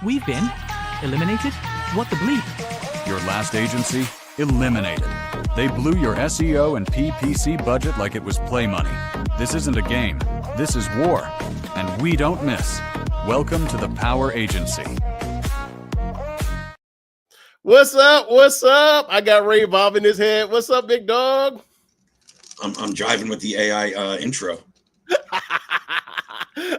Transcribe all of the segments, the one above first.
We've been eliminated? What the bleep? Your last agency? Eliminated. They blew your SEO and PPC budget like it was play money. This isn't a game. This is war. And we don't miss. Welcome to the Power Agency. What's up? What's up? I got Ray Bob in his head. What's up, big dog? I'm driving with the AI intro.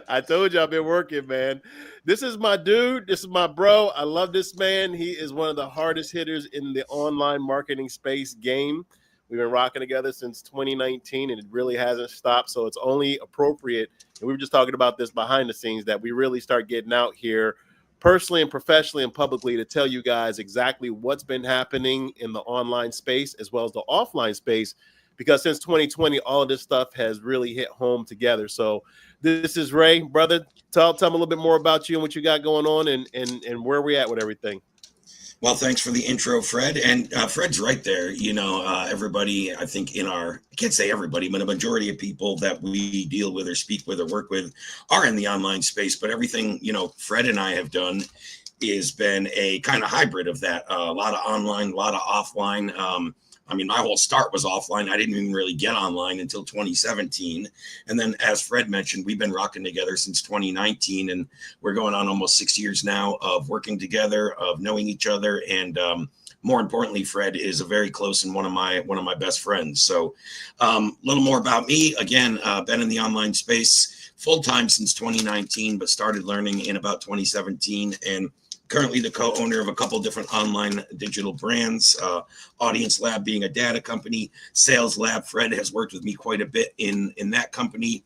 I told you I've been working, man. This is my dude. This is my bro. I love this man. He is one of the hardest hitters in the online marketing space game. We've been rocking together since 2019, and it really hasn't stopped. So it's only appropriate. And we were just talking about this behind the scenes that we really start getting out here personally and professionally and publicly to tell you guys exactly what's been happening in the online space as well as the offline space. Because since 2020, all of this stuff has really hit home together. So this is Ray, brother. Tell me a little bit more about you and what you got going on and where we at with everything. Well, thanks for the intro, Fred. And Fred's right there. You know, everybody, I think I can't say everybody, but a majority of people that we deal with or speak with or work with are in the online space. But everything, Fred and I have done has been a kind of hybrid of that. A lot of online, a lot of offline. My whole start was offline. I didn't even really get online until 2017. And then, as Fred mentioned, we've been rocking together since 2019, and we're going on almost 6 years now of working together, of knowing each other. And more importantly, Fred is a very close and one of my best friends. So a little more about me. Again, been in the online space full-time since 2019, but started learning in about 2017. And currently the co-owner of a couple different online digital brands, Audience Lab being a data company, Sales Lab. Fred has worked with me quite a bit in that company,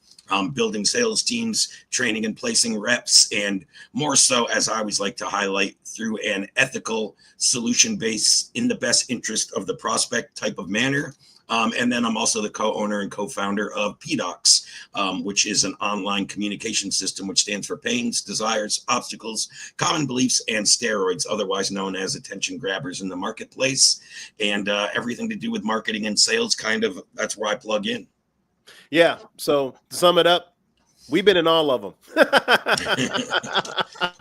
building sales teams, training and placing reps, and more so, as I always like to highlight, through an ethical, solution-based, in the best interest of the prospect type of manner. And then I'm also the co-owner and co-founder of PDocs, which is an online communication system, which stands for pains, desires, obstacles, common beliefs, and steroids, otherwise known as attention grabbers in the marketplace. And everything to do with marketing and sales, that's where I plug in. Yeah. So to sum it up, we've been in all of them.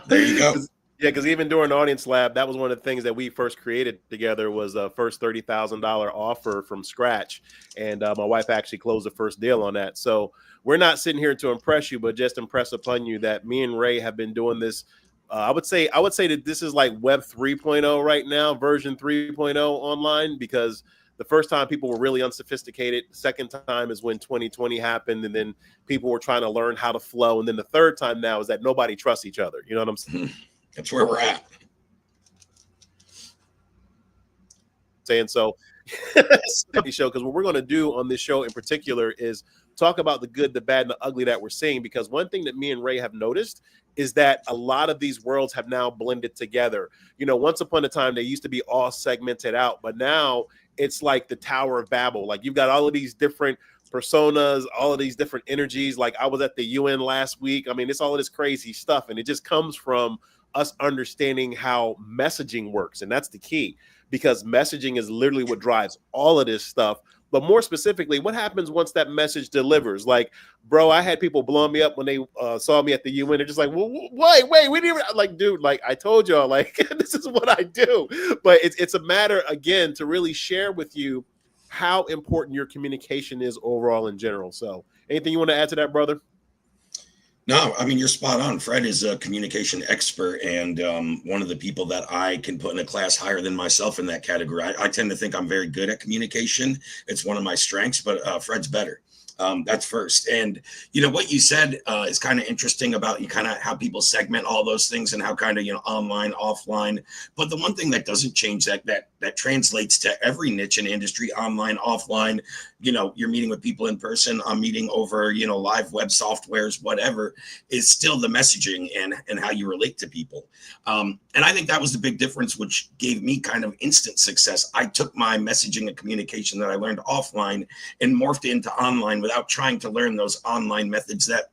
There you go. Yeah, because even during Audience Lab, that was one of the things that we first created together was a first $30,000 offer from scratch. And my wife actually closed the first deal on that. So we're not sitting here to impress you, but just impress upon you that me and Ray have been doing this. I would say that this is like Web 3.0 right now, version 3.0 online, because the first time people were really unsophisticated. The second time is when 2020 happened, and then people were trying to learn how to flow. And then the third time now is that nobody trusts each other. You know what I'm saying? That's where we're at. Saying so, show, because what we're going to do on this show in particular is talk about the good, the bad, and the ugly that we're seeing. Because one thing that me and Ray have noticed is that a lot of these worlds have now blended together. Once upon a time, they used to be all segmented out, but now it's like the Tower of Babel. Like you've got all of these different personas, all of these different energies. Like I was at the UN last week. I mean, it's all of this crazy stuff, and it just comes from us understanding how messaging works. And that's the key, because messaging is literally what drives all of this stuff. But more specifically, what happens once that message delivers? Like, bro, I had people blowing me up when they saw me at the UN. They're just like, well, wait, we didn't even, like, dude, like I told y'all, like, this is what I do. But it's a matter, again, to really share with you how important your communication is overall in general. So anything you want to add to that, brother? No, you're spot on. Fred is a communication expert and one of the people that I can put in a class higher than myself in that category. I tend to think I'm very good at communication. It's one of my strengths, but Fred's better. That's first. And, what you said is kind of interesting about how people segment all those things and how online, offline. But the one thing that doesn't change that translates to every niche and industry, online, offline, you're meeting with people in person, I'm meeting over, live web softwares, whatever, is still the messaging and how you relate to people. And I think that was the big difference, which gave me kind of instant success. I took my messaging and communication that I learned offline and morphed into online without trying to learn those online methods that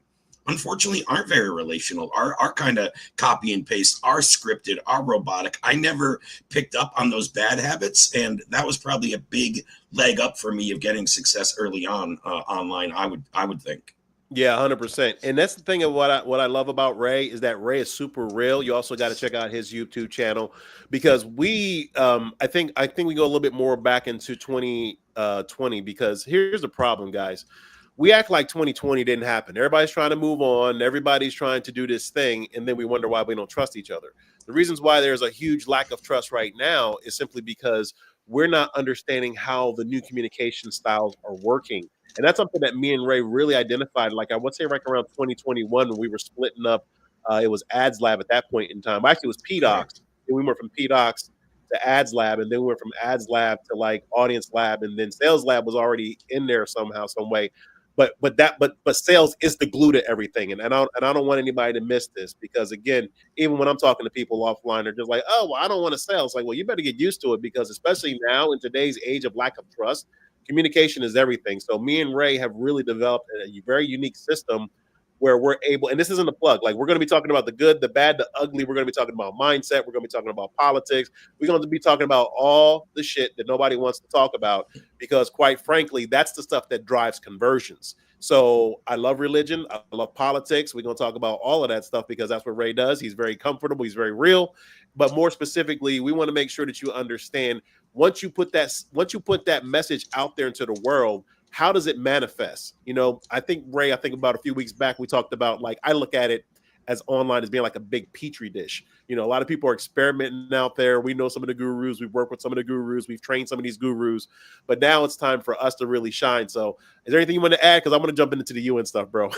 unfortunately aren't very relational, are kind of copy and paste, are scripted, are robotic. I never picked up on those bad habits, and that was probably a big leg up for me of getting success early on online, I would think. Yeah, 100%. And that's the thing of what I love about Ray is that Ray is super real. You also got to check out his YouTube channel because I think we go a little bit more back into 2020 because here's the problem, guys. We act like 2020 didn't happen. Everybody's trying to move on, everybody's trying to do this thing, and then we wonder why we don't trust each other. The reasons why there's a huge lack of trust right now is simply because we're not understanding how the new communication styles are working. And that's something that me and Ray really identified. Like I would say, right around 2021, when we were splitting up, it was Ads Lab at that point in time. Actually, it was Sure. PDocs. And we went from PDocs to Ads Lab, and then we went from Ads Lab to like Audience Lab, and then Sales Lab was already in there somehow, some way. But sales is the glue to everything, and I don't want anybody to miss this because again, even when I'm talking to people offline, they're just like, oh, well, I don't want to sell. It's like, well, you better get used to it because especially now in today's age of lack of trust, communication is everything. So me and Ray have really developed a very unique system where we're able, and this isn't a plug, like we're going to be talking about the good, the bad, the ugly. We're going to be talking about mindset. We're going to be talking about politics. We're going to be talking about all the shit that nobody wants to talk about because quite frankly, that's the stuff that drives conversions. So I love religion. I love politics. We're going to talk about all of that stuff because that's what Ray does. He's very comfortable. He's very real. But more specifically, we want to make sure that you understand once you put that message out there into the world, how does it manifest? I think Ray, I think about a few weeks back, we talked about like I look at it as online as being like a big petri dish. A lot of people are experimenting out there. We know some of the gurus, we've worked with some of the gurus, we've trained some of these gurus, but now it's time for us to really shine. So is there anything you want to add? Because I'm going to jump into the UN stuff, bro.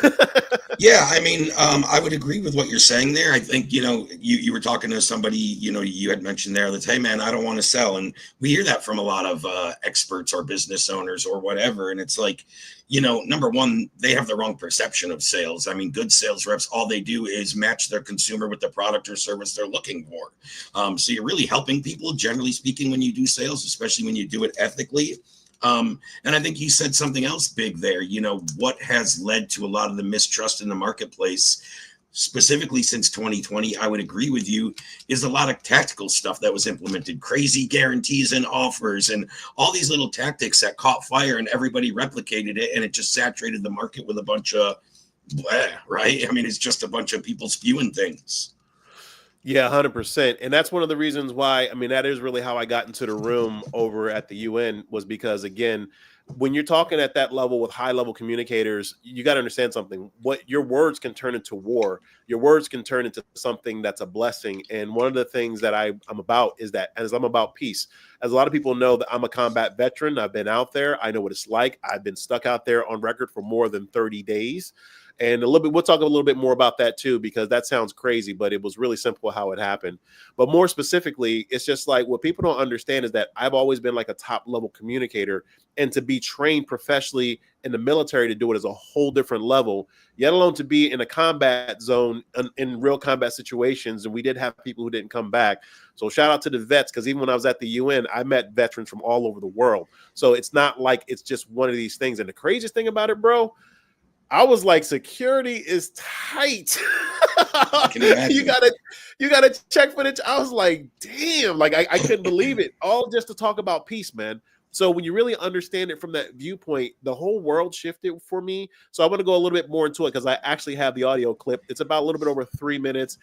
Yeah, I mean, I would agree with what you're saying there. I think, you were talking to somebody, you had mentioned there that, hey, man, I don't want to sell. And we hear that from a lot of experts or business owners or whatever. And it's like, number one, they have the wrong perception of sales. I mean, good sales reps, all they do is match their consumer with the product or service they're looking for. So you're really helping people, generally speaking, when you do sales, especially when you do it ethically. And I think you said something else big there. What has led to a lot of the mistrust in the marketplace, specifically since 2020, I would agree with you, is a lot of tactical stuff that was implemented, crazy guarantees and offers and all these little tactics that caught fire and everybody replicated it. And it just saturated the market with a bunch of blah, right? I mean, it's just a bunch of people spewing things. Yeah, 100%. And that's one of the reasons why, I mean, that is really how I got into the room over at the UN was because, again, when you're talking at that level with high level communicators, you got to understand something. What your words can turn into war, your words can turn into something that's a blessing. And one of the things that I'm about is that as I'm about peace, as a lot of people know that I'm a combat veteran, I've been out there. I know what it's like. I've been stuck out there on record for more than 30 days. And we'll talk a little bit more about that too, because that sounds crazy, but it was really simple how it happened. But more specifically, it's just like what people don't understand is that I've always been like a top level communicator, and to be trained professionally in the military to do it is a whole different level, yet alone to be in a combat zone in real combat situations. And we did have people who didn't come back. So shout out to the vets, because even when I was at the UN, I met veterans from all over the world. So it's not like it's just one of these things. And the craziest thing about it, bro, I was like, security is tight. I can imagine. You gotta check for it. I was like, damn, like I couldn't believe it. All just to talk about peace, man. So when you really understand it from that viewpoint, the whole world shifted for me. So I want to go a little bit more into it because I actually have the audio clip. It's about a little bit over 3 minutes.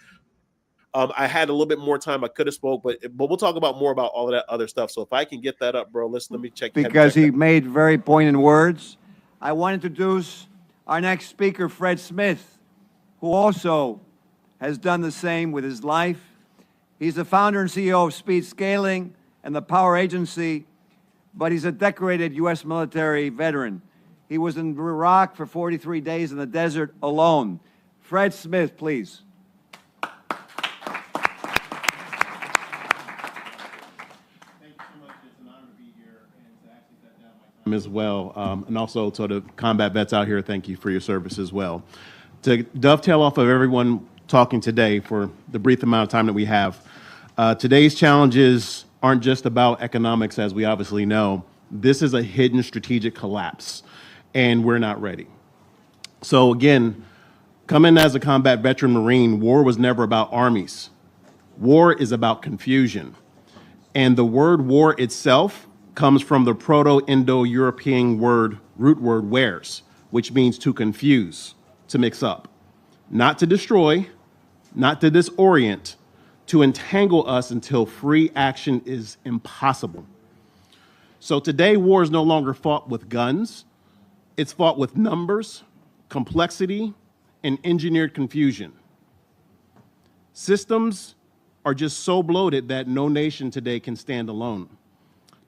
I had a little bit more time. I could have spoke, but we'll talk about more about all of that other stuff. So if I can get that up, bro, let me check. Because he made very poignant words. I want to introduce our next speaker, Fred Smith, who also has done the same with his life. He's the founder and CEO of Speed Scaling and the Power Agency, but he's a decorated U.S. military veteran. He was in Iraq for 43 days in the desert alone. Fred Smith, please. As well, and also to the combat vets out here, thank you for your service as well. To dovetail off of everyone talking today for the brief amount of time that we have, today's challenges aren't just about economics, as we obviously know. This is a hidden strategic collapse, and we're not ready. So again, coming as a combat veteran Marine, war was never about armies. War is about confusion. And the word war itself comes from the Proto-Indo-European root word wares, which means to confuse. to mix up, not to destroy, not to disorient, to entangle us until free action is impossible. So today, war is no longer fought with guns. It's fought with numbers, complexity, and engineered confusion. Systems are just so bloated that no nation today can stand alone.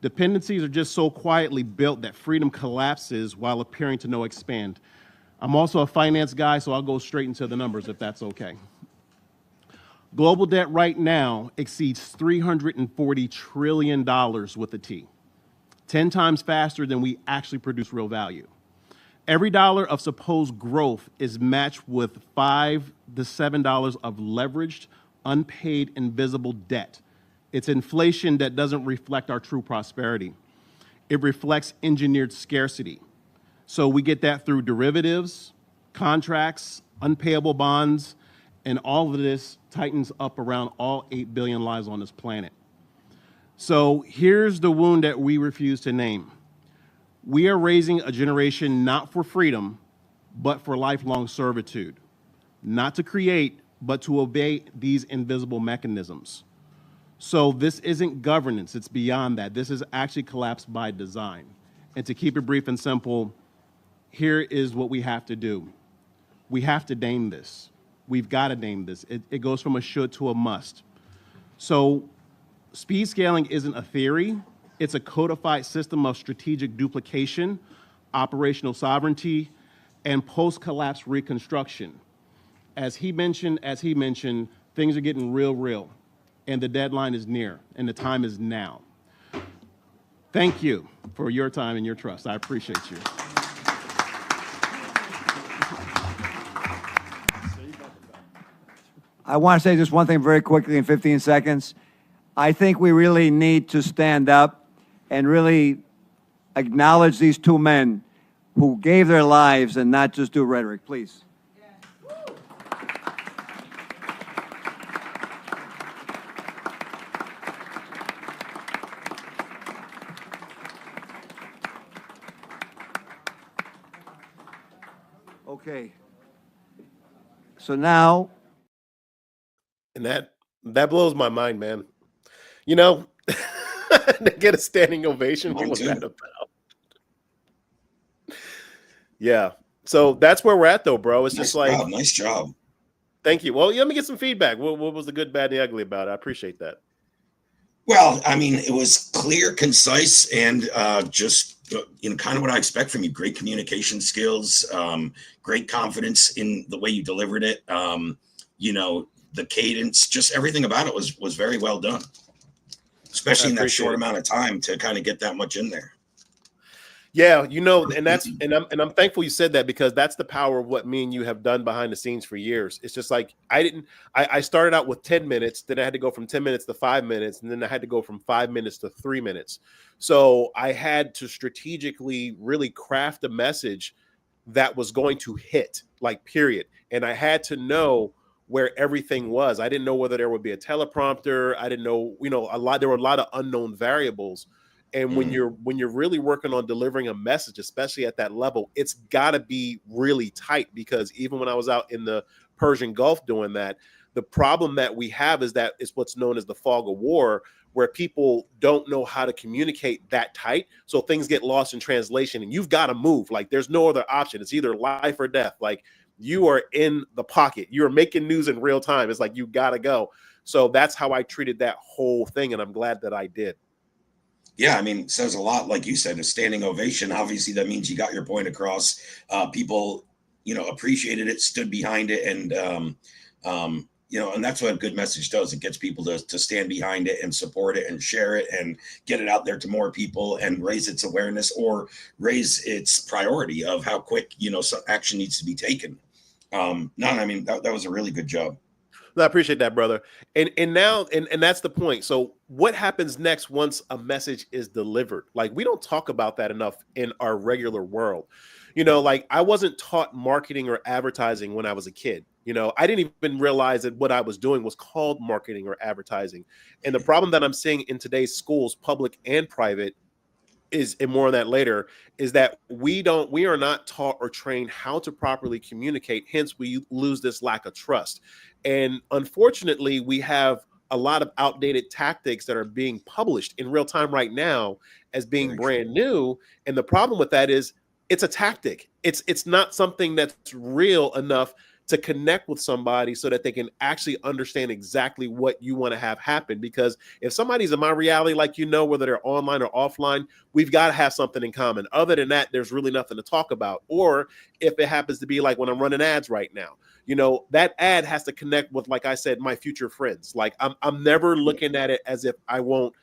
Dependencies are just so quietly built that freedom collapses while appearing to no expand. I'm also a finance guy, so I'll go straight into the numbers if that's okay. Global debt right now exceeds $340 trillion with a T, 10 times faster than we actually produce real value. Every dollar of supposed growth is matched with $5 to $7 of leveraged, unpaid, invisible debt. It's inflation that doesn't reflect our true prosperity. It reflects engineered scarcity. So we get that through derivatives, contracts, unpayable bonds, and all of this tightens up around all 8 billion lives on this planet. So here's the wound that we refuse to name. We are raising a generation not for freedom, but for lifelong servitude. Not to create, but to obey these invisible mechanisms. So this isn't governance, it's beyond that. This is actually collapse by design. And to keep it brief and simple, here is what we have to do. We have to name this. We've got to name this. It goes from a should to a must. So speed scaling isn't a theory. It's a codified system of strategic duplication, operational sovereignty, and post-collapse reconstruction. As he mentioned, things are getting real, and the deadline is near, and the time is now. Thank you for your time and your trust. I appreciate you. I want to say just one thing very quickly in 15 seconds. I think we really need to stand up and really acknowledge these two men who gave their lives and not just do rhetoric. Please. Okay. So now, And that blows my mind, man. You know, to get a standing ovation, what was that about? Yeah. So that's where we're at, though, bro. It's just like, nice job. Thank you. Well, let me get some feedback. What was the good, bad, and the ugly about it? I appreciate that. Well, I mean, it was clear, concise, and just kind of what I expect from you. Great communication skills, great confidence in the way you delivered it. The cadence, just everything about it was very well done, especially in that short amount of time to kind of get that much in there. Yeah, and I'm thankful you said that, because that's the power of what me and you have done behind the scenes for years. It's just like I started out with 10 minutes, then I had to go from 10 minutes to 5 minutes, and then I had to go from 5 minutes to 3 minutes. So I had to strategically really craft a message that was going to hit, like, period. And I had to know where everything was. I didn't know whether there would be a teleprompter. I didn't know, there were a lot of unknown variables. And when you're really working on delivering a message, especially at that level, it's got to be really tight, because even when I was out in the Persian Gulf doing that, the problem that we have is that it's what's known as the fog of war, where people don't know how to communicate that tight. So things get lost in translation, and you've got to move. Like, there's no other option. It's either life or death. Like, you are in the pocket. You're making news in real time. It's like, you got to go. So that's how I treated that whole thing, and I'm glad that I did. Yeah, I mean, it says a lot, like you said, a standing ovation. Obviously, that means you got your point across. People, appreciated it, stood behind it, and and that's what a good message does. It gets people to stand behind it and support it and share it and get it out there to more people and raise its awareness or raise its priority of how quick some action needs to be taken. That was a really good job. I appreciate that, brother. And now that's the point. So what happens next once a message is delivered? Like, we don't talk about that enough in our regular world. Like, I wasn't taught marketing or advertising when I was a kid. I didn't even realize that what I was doing was called marketing or advertising. And the problem that I'm seeing in today's schools, public and private, is, and more on that later, is that we are not taught or trained how to properly communicate. Hence, we lose this lack of trust. And unfortunately, we have a lot of outdated tactics that are being published in real time right now as being brand new. And the problem with that is it's a tactic. It's not something that's real enough to connect with somebody so that they can actually understand exactly what you want to have happen. Because if somebody's in my reality, like, whether they're online or offline, we've got to have something in common. Other than that, there's really nothing to talk about. Or if it happens to be like when I'm running ads right now, that ad has to connect with, like I said, my future friends. Like I'm never looking at it as if I won't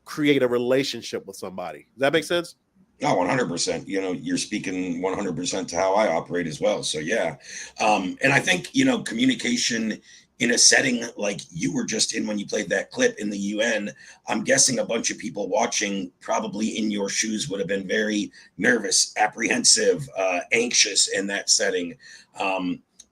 create a relationship with somebody. Does that make sense? No, 100%. You're speaking 100% to how I operate as well. So yeah. And I think, communication in a setting like you were just in when you played that clip in the UN, I'm guessing a bunch of people watching probably in your shoes would have been very nervous, apprehensive, anxious in that setting.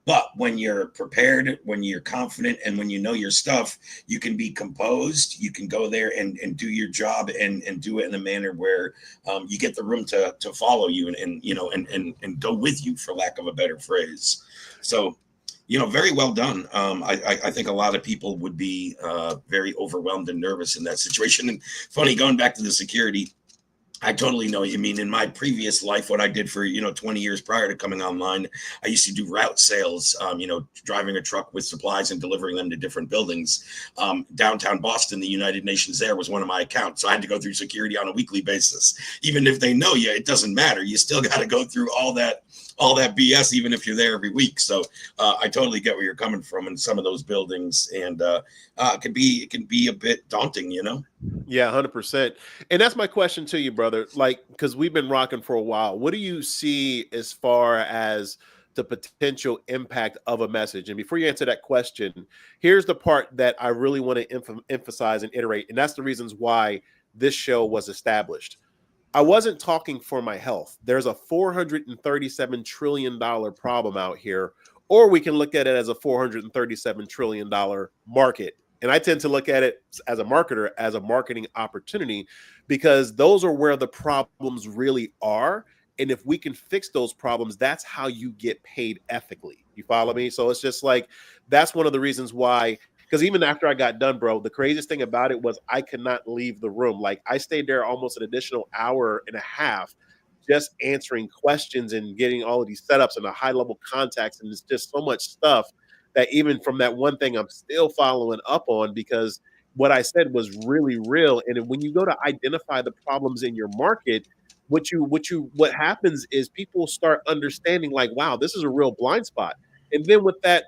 But when you're prepared, when you're confident, and when you know your stuff, you can be composed. You can go there and do your job and do it in a manner where you get the room to follow you and go with you, for lack of a better phrase. So, very well done. I think a lot of people would be very overwhelmed and nervous in that situation. And funny, going back to the security, I totally know what you mean. In my previous life, what I did for, 20 years prior to coming online, I used to do route sales, driving a truck with supplies and delivering them to different buildings. Downtown Boston, the United Nations there was one of my accounts. So I had to go through security on a weekly basis. Even if they know you, it doesn't matter. You still got to go through all that BS, even if you're there every week. So I totally get where you're coming from in some of those buildings. And it can be a bit daunting, Yeah, 100%. And that's my question to you, brother. Like, because we've been rocking for a while. What do you see as far as the potential impact of a message? And before you answer that question, here's the part that I really want to emphasize and iterate. And that's the reasons why this show was established. I wasn't talking for my health. There's a $437 trillion problem out here, or we can look at it as a $437 trillion market. And I tend to look at it as a marketer, as a marketing opportunity, because those are where the problems really are. And if we can fix those problems, that's how you get paid ethically. You follow me? So it's just like, that's one of the reasons why. Because even after I got done, bro, the craziest thing about it was I could not leave the room. Like, I stayed there almost an additional hour and a half just answering questions and getting all of these setups and the high level contacts. And it's just so much stuff that even from that one thing, I'm still following up on, because what I said was really real. And when you go to identify the problems in your market, what happens is people start understanding, like, wow, this is a real blind spot. And then with that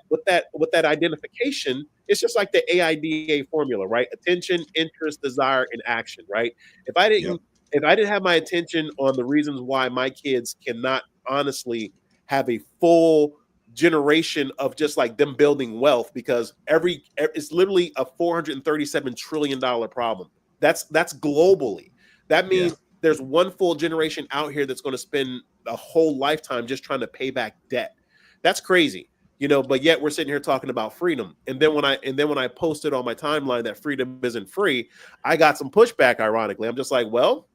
identification, it's just like the AIDA formula, right? Attention, interest, desire, and action, right? If I didn't have my attention on the reasons why my kids cannot honestly have a full generation of just like them building wealth, because it's literally a $437 trillion problem. That's globally. That means there's one full generation out here that's going to spend a whole lifetime just trying to pay back debt. That's crazy. But yet we're sitting here talking about freedom. And then when I posted on my timeline that freedom isn't free, I got some pushback, ironically. I'm just like, well,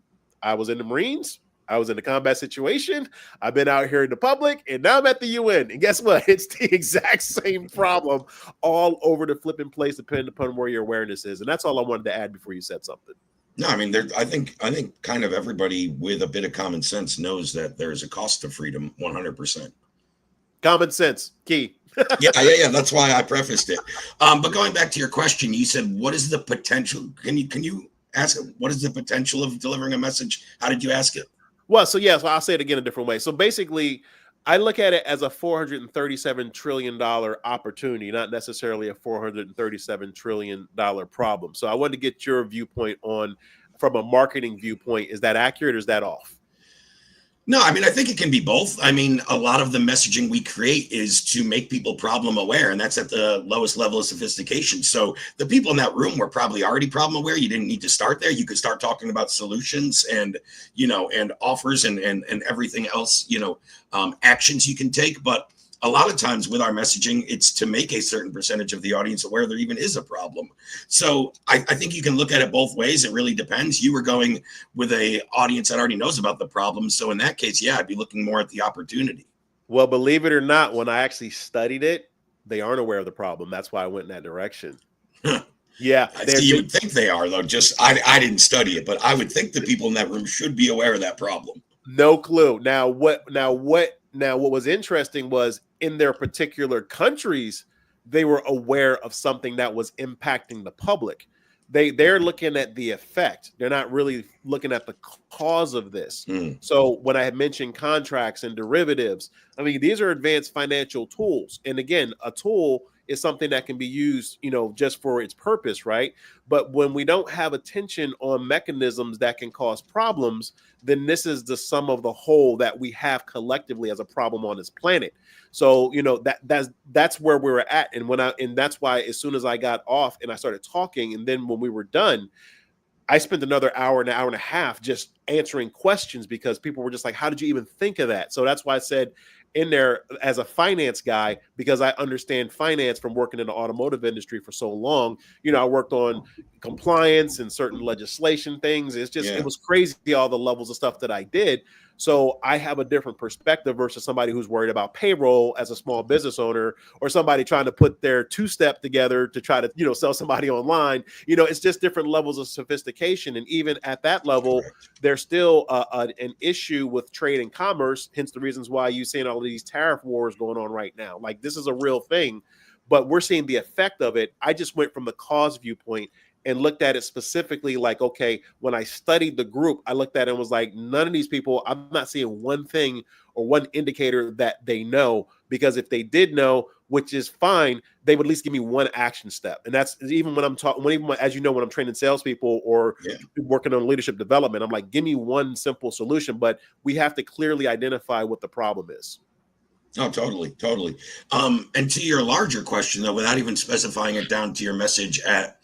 I was in the Marines. I was in a combat situation. I've been out here in the public, and now I'm at the UN. And guess what? It's the exact same problem all over the flipping place, depending upon where your awareness is. And that's all I wanted to add before you said something. No, I mean, I think kind of everybody with a bit of common sense knows that there's a cost to freedom, 100%. Common sense, key. Yeah. That's why I prefaced it. But going back to your question, you said, what is the potential? Can you ask it? What is the potential of delivering a message? How did you ask it? Well, so I'll say it again a different way. So basically, I look at it as a $437 trillion opportunity, not necessarily a $437 trillion problem. So I wanted to get your viewpoint on, from a marketing viewpoint, is that accurate or is that off? No, I mean, I think it can be both. I mean, a lot of the messaging we create is to make people problem aware, and that's at the lowest level of sophistication. So the people in that room were probably already problem aware. You didn't need to start there. You could start talking about solutions and, and offers and everything else, actions you can take. But a lot of times with our messaging, it's to make a certain percentage of the audience aware there even is a problem. So I think you can look at it both ways. It really depends. You were going with a audience that already knows about the problem. So in that case, yeah, I'd be looking more at the opportunity. Well, believe it or not, when I actually studied it, they aren't aware of the problem. That's why I went in that direction. Yeah. You would think they are, though. Just I didn't study it, but I would think the people in that room should be aware of that problem. No clue. Now what was interesting was in their particular countries, they were aware of something that was impacting the public. They're looking at the effect. They're not really looking at the cause of this. So when I had mentioned contracts and derivatives, I mean, these are advanced financial tools. And again, a tool is something that can be used, just for its purpose, right? But when we don't have attention on mechanisms that can cause problems, then this is the sum of the whole that we have collectively as a problem on this planet. So, that's where we were at. And that's why as soon as I got off and I started talking, and then when we were done, I spent another hour and a half just answering questions because people were just like, how did you even think of that? So that's why I said in there as a finance guy, because I understand finance from working in the automotive industry for so long. I worked on compliance and certain legislation things. It's just, It was crazy, all the levels of stuff that I did. So I have a different perspective versus somebody who's worried about payroll as a small business owner, or somebody trying to put their two-step together to try to, sell somebody online. It's just different levels of sophistication. And even at that level, there's still an issue with trade and commerce, hence the reasons why you're seeing all of these tariff wars going on right now. Like, this is a real thing, but we're seeing the effect of it. I just went from the cause viewpoint and looked at it specifically like, okay, when I studied the group, I looked at it and was like, none of these people, I'm not seeing one thing or one indicator that they know, because if they did know, which is fine, they would at least give me one action step. And that's even when I'm talking, as you know, when I'm training salespeople or working on leadership development, I'm like, give me one simple solution, but we have to clearly identify what the problem is. Oh, totally. And to your larger question, though, without even specifying it down to your message at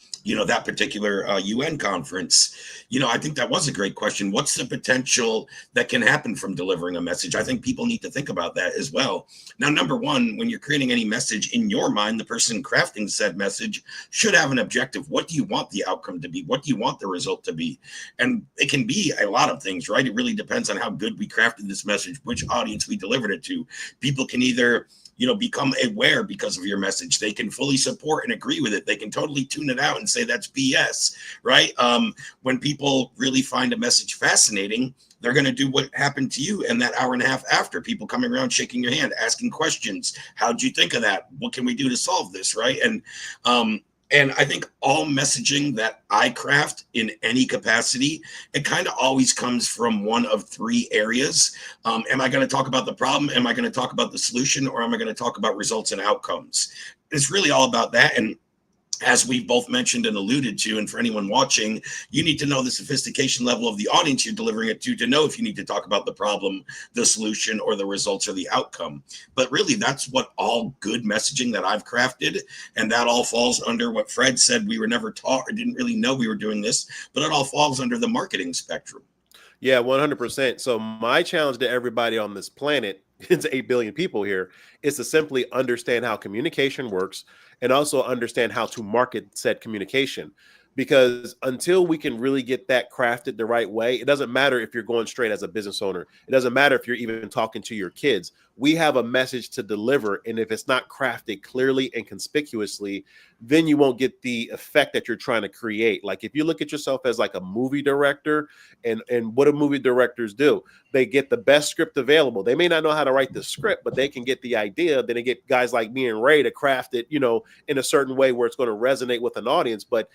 that particular UN conference, I think that was a great question. What's the potential that can happen from delivering a message? I think people need to think about that as well. Now, number one, when you're creating any message in your mind, the person crafting said message should have an objective. What do you want the outcome to be? What do you want the result to be? And it can be a lot of things, right? It really depends on how good we crafted this message, which audience we delivered it to. People can either become aware because of your message. They can fully support and agree with it. They can totally tune it out and say that's BS, right? When people really find a message fascinating, they're going to do what happened to you in that hour and a half after, people coming around, shaking your hand, asking questions. How'd you think of that? What can we do to solve this, right? And I think all messaging that I craft in any capacity, it kind of always comes from one of three areas. Am I going to talk about the problem? Am I going to talk about the solution? Or am I going to talk about results and outcomes? It's really all about that. And as we've both mentioned and alluded to, and for anyone watching, you need to know the sophistication level of the audience you're delivering it to know if you need to talk about the problem, the solution, or the results or the outcome. But really, that's what all good messaging that I've crafted, and that all falls under what Fred said. We were never taught or didn't really know we were doing this, but it all falls under the marketing spectrum. Yeah, 100%. So my challenge to everybody on this planet, it's 8 billion people here, is to simply understand how communication works and also understand how to market said communication. Because until we can really get that crafted the right way, it doesn't matter if you're going straight as a business owner. It doesn't matter if you're even talking to your kids. We have a message to deliver. And if it's not crafted clearly and conspicuously, then you won't get the effect that you're trying to create. Like if you look at yourself as like a movie director, and what do movie directors do? They get the best script available. They may not know how to write the script, but they can get the idea. Then they get guys like me and Ray to craft it, in a certain way where it's going to resonate with an audience. But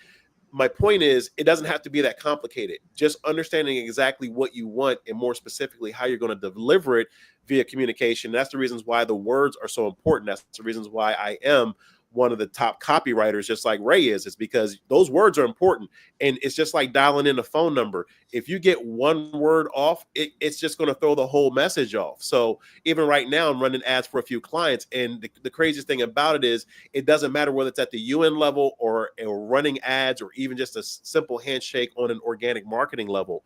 my point is, it doesn't have to be that complicated. Just understanding exactly what you want and more specifically how you're going to deliver it via communication. That's the reasons why the words are so important. That's the reasons why I am one of the top copywriters, just like Ray is. It's because those words are important. And it's just like dialing in a phone number. If you get one word off, it's just going to throw the whole message off. So even right now, I'm running ads for a few clients. And the craziest thing about it is it doesn't matter whether it's at the UN level or running ads or even just a simple handshake on an organic marketing level.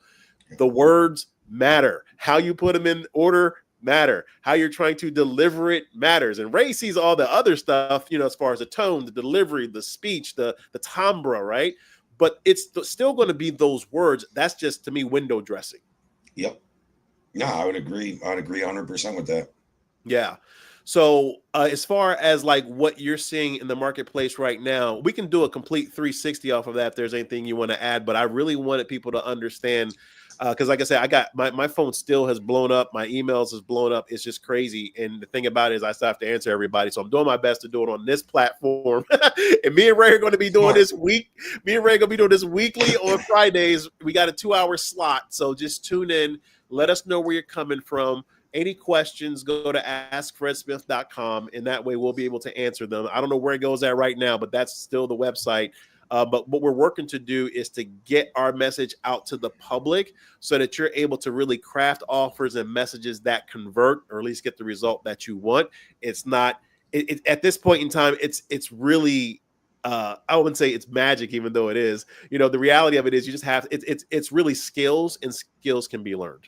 The words matter. How you put them in order matter. How you're trying to deliver it matters. And Ray sees all the other stuff, as far as the tone, the delivery, the speech, the timbre, right? But it's still going to be those words. That's just, to me, window dressing. Yep. No, I would agree. I'd agree 100% with that. Yeah. So as far as like what you're seeing in the marketplace right now, we can do a complete 360 off of that if there's anything you want to add. But I really wanted people to understand, because like I said, I got my phone still has blown up. My emails has blown up. It's just crazy. And the thing about it is I still have to answer everybody. So I'm doing my best to do it on this platform. And me and Ray are going to be doing this week. Me and Ray are going to be doing this weekly on Fridays. We got a 2-hour slot. So just tune in. Let us know where you're coming from. Any questions, go to askfredsmith.com, and that way we'll be able to answer them. I don't know where it goes at right now, but that's still the website. But what we're working to do is to get our message out to the public so that you're able to really craft offers and messages that convert, or at least get the result that you want. It's not at this point in time, it's really I wouldn't say it's magic, even though it is. The reality of it is you just have it's really skills, and skills can be learned.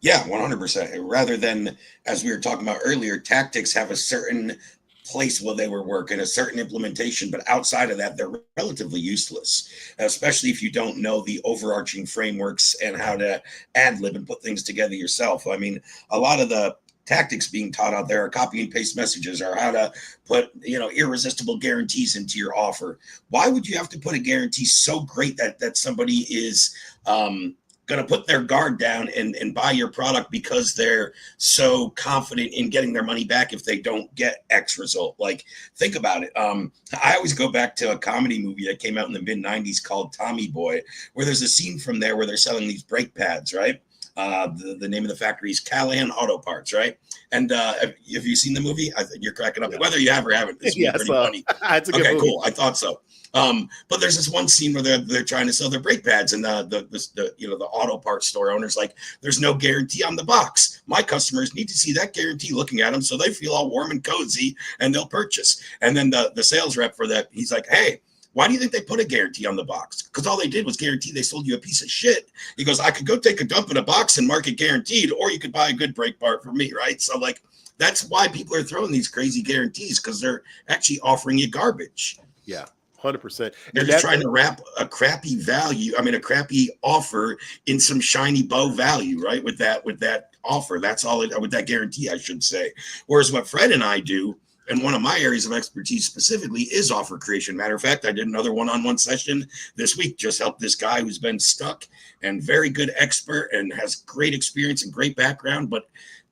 Yeah, 100%. Rather than, as we were talking about earlier, tactics have a certain place where they were working, a certain implementation, but outside of that, they're relatively useless, especially if you don't know the overarching frameworks and how to ad-lib and put things together yourself. I mean, a lot of the tactics being taught out there are copy and paste messages, or how to put, irresistible guarantees into your offer. Why would you have to put a guarantee so great that somebody is going to put their guard down and buy your product because they're so confident in getting their money back if they don't get X result? Like, think about it. I always go back to a comedy movie that came out in the mid-90s called Tommy Boy, where there's a scene from there where they're selling these brake pads, right? The name of the factory is Callahan Auto Parts, right? And have you seen the movie? I think you're cracking up. Yeah. Whether you have or haven't, it's pretty funny. It's a good movie. Cool. I thought so. But there's this one scene where they're trying to sell their brake pads, and the auto parts store owner's like, "There's no guarantee on the box. My customers need to see that guarantee looking at them so they feel all warm and cozy and they'll purchase." And then the sales rep for that, he's like, "Hey, why do you think they put a guarantee on the box? Because all they did was guarantee they sold you a piece of shit." He goes, "I could go take a dump in a box and mark it guaranteed, or you could buy a good brake part from me," right? So like, that's why people are throwing these crazy guarantees, because they're actually offering you garbage. Yeah. 100%. They're just trying to wrap a crappy a crappy offer in some shiny bow value, right? With that offer, that's all with that guarantee, I should say. Whereas what Fred and I do, and one of my areas of expertise specifically, is offer creation. Matter of fact, I did another one-on-one session this week, just helped this guy who's been stuck and very good expert and has great experience and great background, but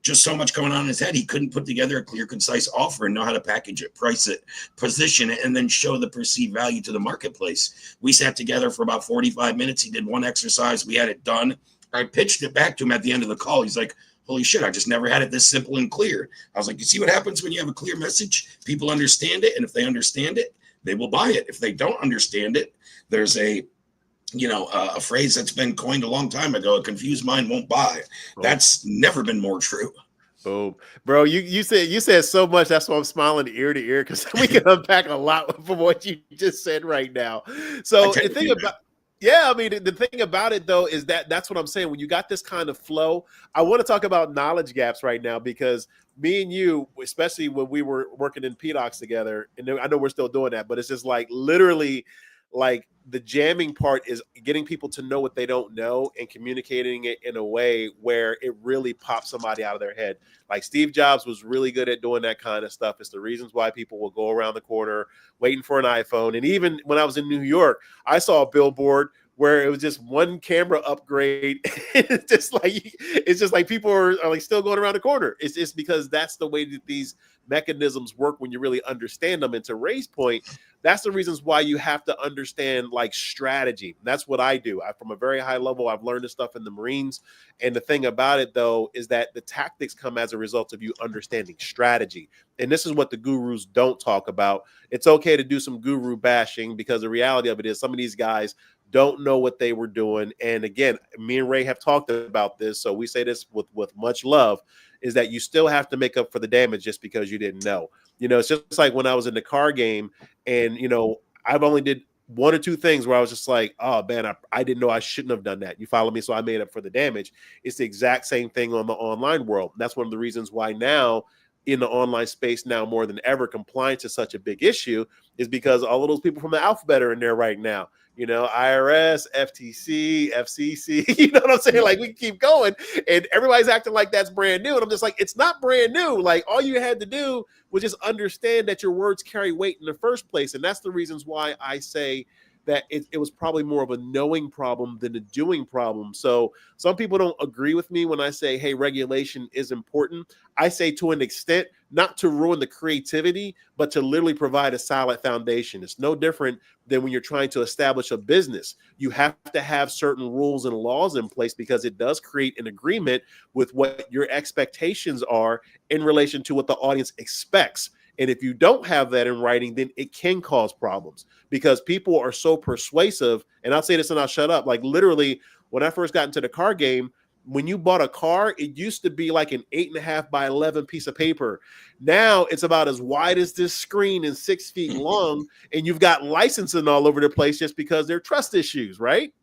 just so much going on in his head, he couldn't put together a clear, concise offer and know how to package it, price it, position it, and then show the perceived value to the marketplace. We sat together for about 45 minutes. He did one exercise. We had it done. I pitched it back to him at the end of the call. He's like, "Holy shit, I just never had it this simple and clear." I was like, "You see what happens when you have a clear message? People understand it, and if they understand it, they will buy it. If they don't understand it, there's a phrase that's been coined a long time ago: a confused mind won't buy." That's never been more true. Oh, bro, you said so much. That's why I'm smiling ear to ear, because we can unpack a lot from what you just said right now. So the thing about the thing about it though is that's what I'm saying. When you got this kind of flow, I want to talk about knowledge gaps right now, because me and you, especially when we were working in PDocs together, and I know we're still doing that, but it's just like literally, like, the jamming part is getting people to know what they don't know and communicating it in a way where it really pops somebody out of their head. Like Steve Jobs was really good at doing that kind of stuff. It's the reasons why people will go around the corner waiting for an iPhone. And even when I was in New York, I saw a billboard where it was just one camera upgrade. It's just like people are like still going around the corner. It's just because that's the way that these mechanisms work when you really understand them. And to Ray's point, that's the reasons why you have to understand like strategy. That's what I do. From a very high level, I've learned this stuff in the Marines. And the thing about it though, is that the tactics come as a result of you understanding strategy. And this is what the gurus don't talk about. It's okay to do some guru bashing, because the reality of it is some of these guys don't know what they were doing. And again, me and Ray have talked about this, so we say this with much love, is that you still have to make up for the damage just because you didn't know. It's just like when I was in the car game, and I've only did one or two things where I was just like, oh man, I didn't know I shouldn't have done that. You follow me? So I made up for the damage. It's the exact same thing on the online world. And that's one of the reasons why now in the online space now more than ever, compliance is such a big issue, is because all of those people from the alphabet are in there right now. You know, IRS, FTC, FCC, you know what I'm saying? Like, we can keep going and everybody's acting like that's brand new. And I'm just like, it's not brand new. Like, all you had to do was just understand that your words carry weight in the first place. And that's the reasons why I say that it was probably more of a knowing problem than a doing problem. So some people don't agree with me when I say, hey, regulation is important. I say to an extent, not to ruin the creativity, but to literally provide a solid foundation. It's no different than when you're trying to establish a business. You have to have certain rules and laws in place because it does create an agreement with what your expectations are in relation to what the audience expects. And if you don't have that in writing, then it can cause problems because people are so persuasive. And I'll say this and I'll shut up. Like, literally, when I first got into the car game, when you bought a car, it used to be like an 8.5 by 11 piece of paper. Now it's about as wide as this screen and 6 feet long. And you've got licensing all over the place just because there are trust issues, right?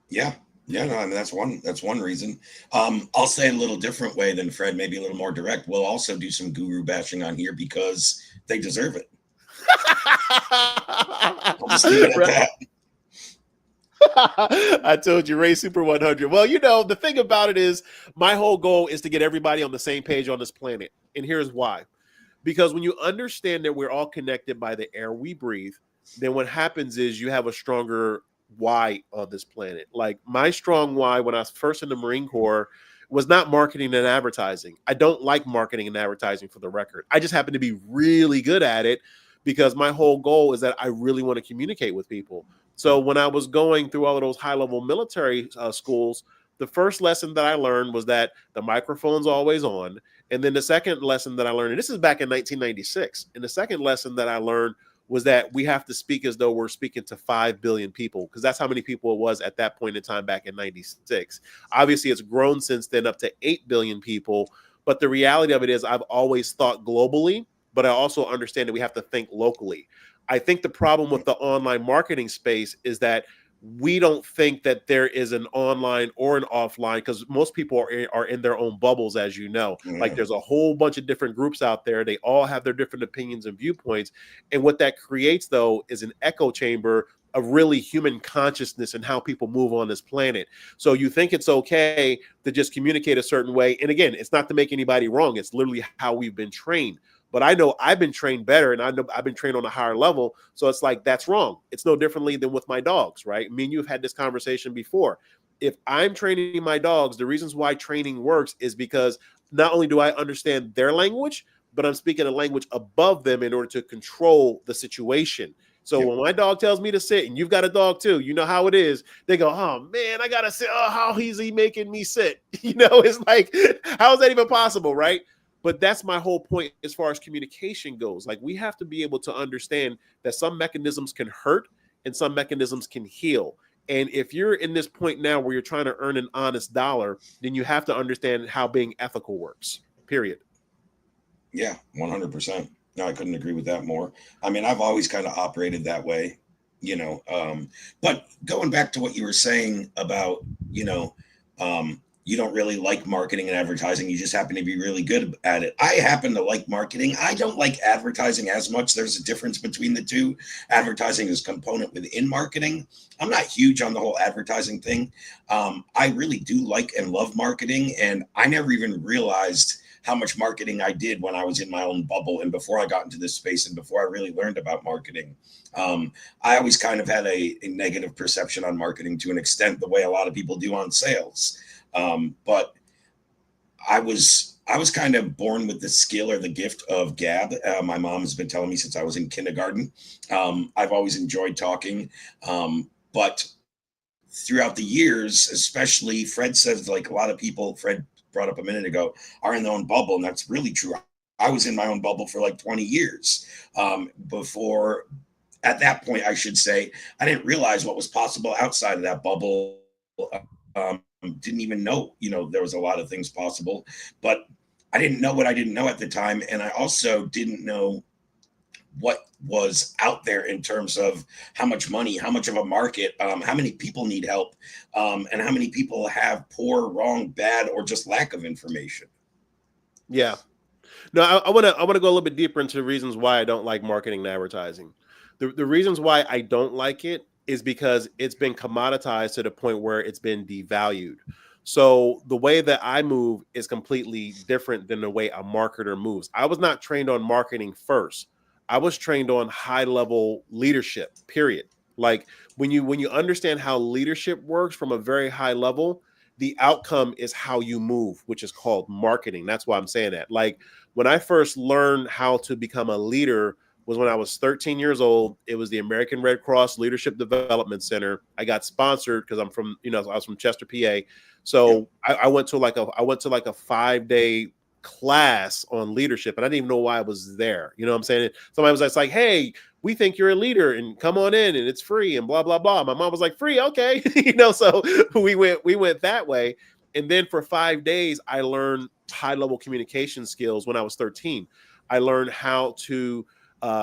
Yeah. Yeah, no, I mean, that's one reason. I'll say it a little different way than Fred, maybe a little more direct. We'll also do some guru bashing on here because they deserve it. I'll just leave it at that. I told you, Ray Super 100. Well, you know, the thing about it is my whole goal is to get everybody on the same page on this planet. And here's why. Because when you understand that we're all connected by the air we breathe, then what happens is you have a stronger why on this planet. Like, my strong why when I was first in the Marine Corps was not marketing and advertising. I don't like marketing and advertising, for the record. I just happen to be really good at it because my whole goal is that I really want to communicate with people. So when I was going through all of those high-level military schools, the first lesson that I learned was that the microphone's always on. And then the second lesson that I learned, and this is back in 1996, and the second lesson that I learned was that we have to speak as though we're speaking to 5 billion people, because that's how many people it was at that point in time back in 96. Obviously, it's grown since then up to 8 billion people. But the reality of it is I've always thought globally, but I also understand that we have to think locally. I think the problem with the online marketing space is that we don't think that there is an online or an offline, because most people are in their own bubbles, as you know. Like, there's a whole bunch of different groups out there. They all have their different opinions and viewpoints. And what that creates, though, is an echo chamber of really human consciousness and how people move on this planet. So you think it's okay to just communicate a certain way. And again, it's not to make anybody wrong. It's literally how we've been trained. But I know I've been trained better, and I know I've been trained on a higher level. So it's like, that's wrong. It's no differently than with my dogs, right? Me and you have had this conversation before. If I'm training my dogs, the reasons why training works is because not only do I understand their language, but I'm speaking a language above them in order to control the situation. So when my dog tells me to sit, and you've got a dog too, you know how it is. They go, oh man, I gotta sit. Oh, how is he making me sit? You know, it's like, how is that even possible, right? But that's my whole point as far as communication goes. Like, we have to be able to understand that some mechanisms can hurt and some mechanisms can heal. And if you're in this point now where you're trying to earn an honest dollar, then you have to understand how being ethical works, period. Yeah, 100%. No, I couldn't agree with that more. I mean, I've always kind of operated that way, you know. But going back to what you were saying about, you know, you don't really like marketing and advertising. You just happen to be really good at it. I happen to like marketing. I don't like advertising as much. There's a difference between the two. Advertising is a component within marketing. I'm not huge on the whole advertising thing. I really do like and love marketing. And I never even realized how much marketing I did when I was in my own bubble and before I got into this space and before I really learned about marketing. I always kind of had a negative perception on marketing to an extent, the way a lot of people do on sales. But I was kind of born with the skill or the gift of gab. My mom has been telling me since I was in kindergarten. I've always enjoyed talking. But throughout the years, especially Fred says, like a lot of people, Fred brought up a minute ago, are in their own bubble. And that's really true. I was in my own bubble for like 20 years before. At that point, I should say, I didn't realize what was possible outside of that bubble. Didn't even know, you know, there was a lot of things possible, but I didn't know what I didn't know at the time. And I also didn't know what was out there in terms of how much money, how much of a market, how many people need help, and how many people have poor, wrong, bad, or just lack of information. Yeah. No, I want to go a little bit deeper into the reasons why I don't like marketing and advertising. The reasons why I don't like it is because it's been commoditized to the point where it's been devalued. So the way that I move is completely different than the way a marketer moves. I was not trained on marketing first. I was trained on high level leadership, period. Like when you understand how leadership works from a very high level, the outcome is how you move, which is called marketing. That's why I'm saying that. Like when I first learned how to become a leader was when I was 13 years old. It was the American Red Cross Leadership Development Center. I got sponsored because I'm from, I was from Chester, PA. So I went to like a 5-day class on leadership, and I didn't even know why I was there. You know what I'm saying? Somebody was just like, "Hey, we think you're a leader, and come on in, and it's free, and blah blah blah." My mom was like, "Free, okay," So we went that way, and then for 5 days, I learned high level communication skills. When I was 13, I learned how to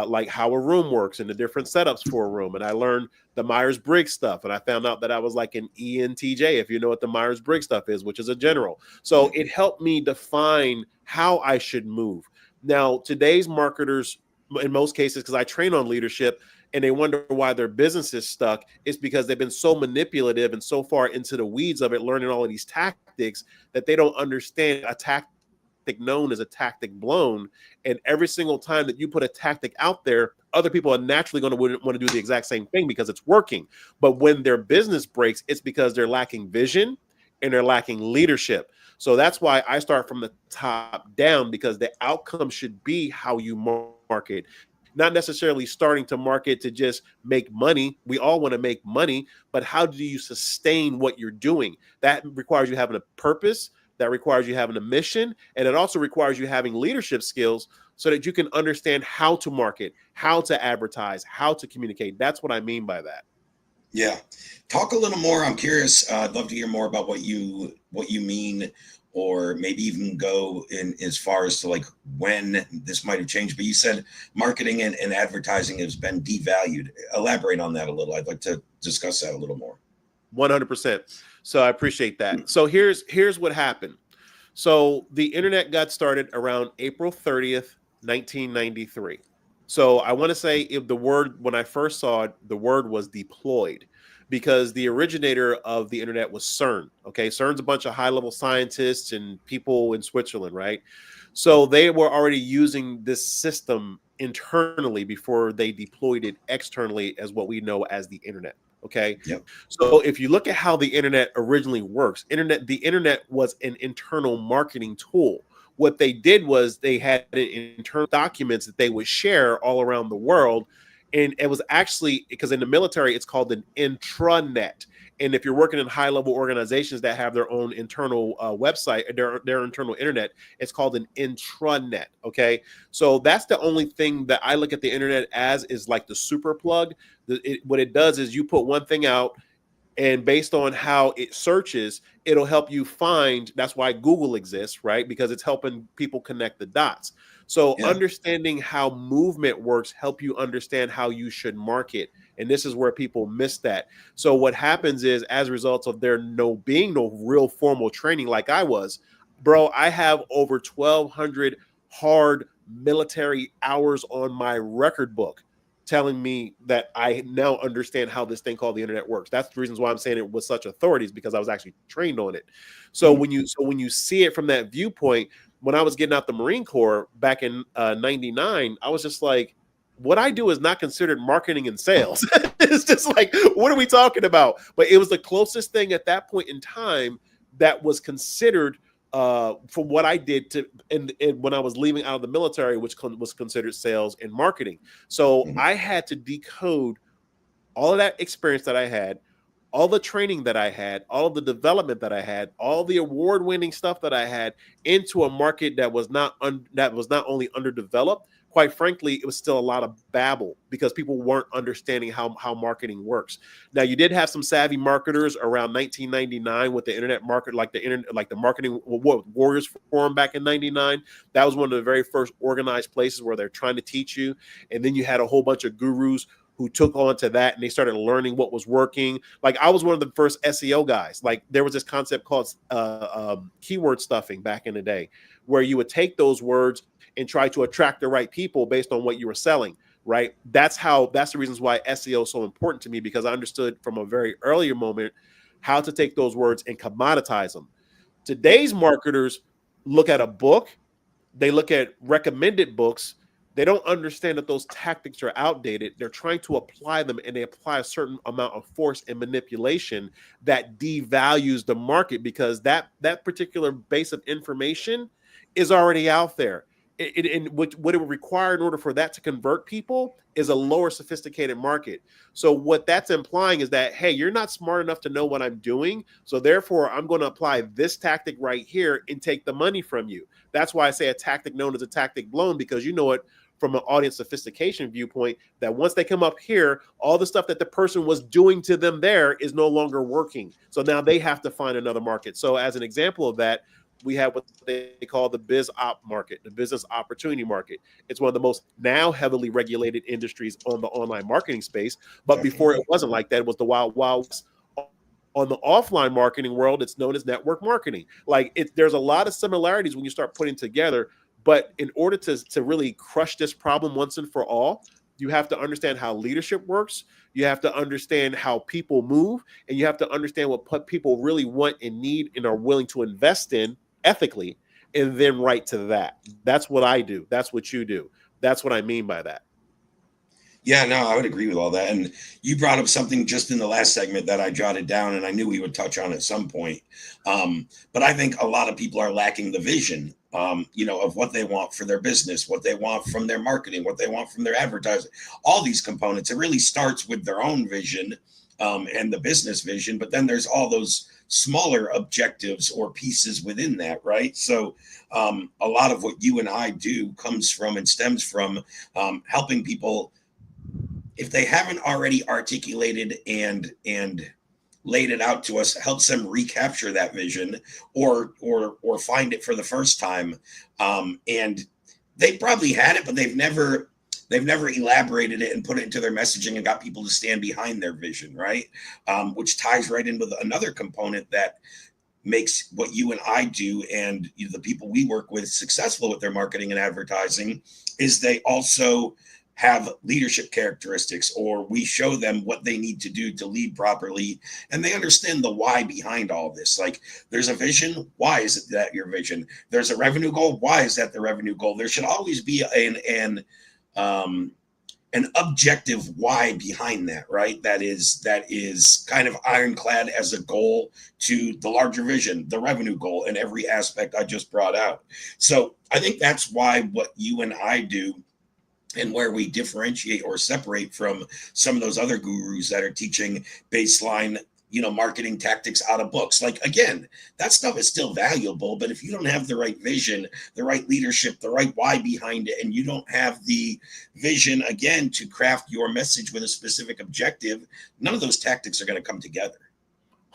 like how a room works and the different setups for a room, and I learned the Myers-Briggs stuff, and I found out that I was like an ENTJ, if you know what the Myers-Briggs stuff is, which is a general. So it helped me define how I should move. Now, today's marketers, in most cases, because I train on leadership, and they wonder why their business is stuck, it's because they've been so manipulative and so far into the weeds of it, learning all of these tactics, that they don't understand a tactic known as a tactic blown. And every single time that you put a tactic out there, other people are naturally going to want to do the exact same thing because it's working. But when their business breaks, it's because they're lacking vision and they're lacking leadership. So that's why I start from the top down, because the outcome should be how you market, not necessarily starting to market to just make money. We all want to make money, but how do you sustain what you're doing? That requires you having a purpose. That requires you having a mission, and it also requires you having leadership skills so that you can understand how to market, how to advertise, how to communicate. That's what I mean by that. Yeah. Talk a little more. I'm curious. I'd love to hear more about what you mean, or maybe even go in as far as to like when this might have changed. But you said marketing and advertising has been devalued. Elaborate on that a little. I'd like to discuss that a little more. 100%. So I appreciate that. So here's what happened. So the internet got started around April 30th, 1993. So I want to say, if the word, when I first saw it, the word was deployed, because the originator of the internet was CERN. Okay. CERN's a bunch of high level scientists and people in Switzerland, right? So they were already using this system internally before they deployed it externally as what we know as the internet. Okay. Yep. So if you look at how the internet originally works, the internet was an internal marketing tool. What they did was they had internal documents that they would share all around the world. And it was actually, because in the military, it's called an intranet. And if you're working in high level organizations that have their own internal website, their internal internet, it's called an intranet. Okay. So that's the only thing that I look at the internet as, is like the super plug. What it does is you put one thing out, and based on how it searches, it'll help you find. That's why Google exists, right? Because it's helping people connect the dots. So understanding how movement works help you understand how you should market. And this is where people miss that. So what happens is, as a result of there being no real formal training like I was, bro, I have over 1,200 hard military hours on my record book, telling me that I now understand how this thing called the internet works. That's the reasons why I'm saying it with such authority, is because I was actually trained on it. So when you see it from that viewpoint, when I was getting out the Marine Corps back in 99, I was just like, what I do is not considered marketing and sales. It's just like, what are we talking about? But it was the closest thing at that point in time that was considered from what I did to, and when I was leaving out of the military, which was considered sales and marketing. So I had to decode all of that experience that I had, all the training that I had, all of the development that I had, all the award-winning stuff that I had, into a market that was not only underdeveloped, quite frankly, it was still a lot of babble because people weren't understanding how marketing works. Now, you did have some savvy marketers around 1999 with the internet market, like the marketing Warriors Forum back in 99. That was one of the very first organized places where they're trying to teach you. And then you had a whole bunch of gurus who took on to that and they started learning what was working. Like I was one of the first SEO guys. Like there was this concept called keyword stuffing back in the day, where you would take those words and try to attract the right people based on what you were selling, right? That's the reasons why SEO is so important to me, because I understood from a very earlier moment how to take those words and commoditize them. Today's marketers look at a book, they look at recommended books. They don't understand that those tactics are outdated. They're trying to apply them, and they apply a certain amount of force and manipulation that devalues the market, because that particular base of information is already out there. What it would require in order for that to convert people is a lower sophisticated market. So what that's implying is that, hey, you're not smart enough to know what I'm doing, so therefore I'm going to apply this tactic right here and take the money from you. That's why I say a tactic known as a tactic blown, because you know it from an audience sophistication viewpoint, that once they come up here, all the stuff that the person was doing to them there is no longer working. So now they have to find another market. So as an example of that, we have what they call the biz op market, the business opportunity market. It's one of the most now heavily regulated industries on the online marketing space. But before it wasn't like that. It was the wild west. On the offline marketing world, it's known as network marketing. Like there's a lot of similarities when you start putting together. But in order to really crush this problem once and for all, you have to understand how leadership works. You have to understand how people move, and you have to understand what people really want and need and are willing to invest in ethically, and then right to that. That's what I do. That's what you do. That's what I mean by that. Yeah, no, I would agree with all that. And you brought up something just in the last segment that I jotted down, and I knew we would touch on at some point. But I think a lot of people are lacking the vision, of what they want for their business, what they want from their marketing, what they want from their advertising, all these components. It really starts with their own vision and the business vision, but then there's all those smaller objectives or pieces within that, right? So a lot of what you and I do comes from and stems from helping people, if they haven't already articulated and laid it out to us, helps them recapture that vision or find it for the first time. And they probably had it, but they've never elaborated it and put it into their messaging and got people to stand behind their vision, right? Which ties right in with another component that makes what you and I do and the people we work with successful with their marketing and advertising is they also have leadership characteristics, or we show them what they need to do to lead properly, and they understand the why behind all this. Like, there's a vision. Why is it that your vision? There's a revenue goal. Why is that the revenue goal? There should always be an objective why behind that, right? That is kind of ironclad as a goal to the larger vision, the revenue goal, and every aspect I just brought out. So I think that's why what you and I do, and where we differentiate or separate from some of those other gurus that are teaching baseline, marketing tactics out of books. Like, again, that stuff is still valuable, but if you don't have the right vision, the right leadership, the right why behind it, and you don't have the vision, again, to craft your message with a specific objective, none of those tactics are going to come together.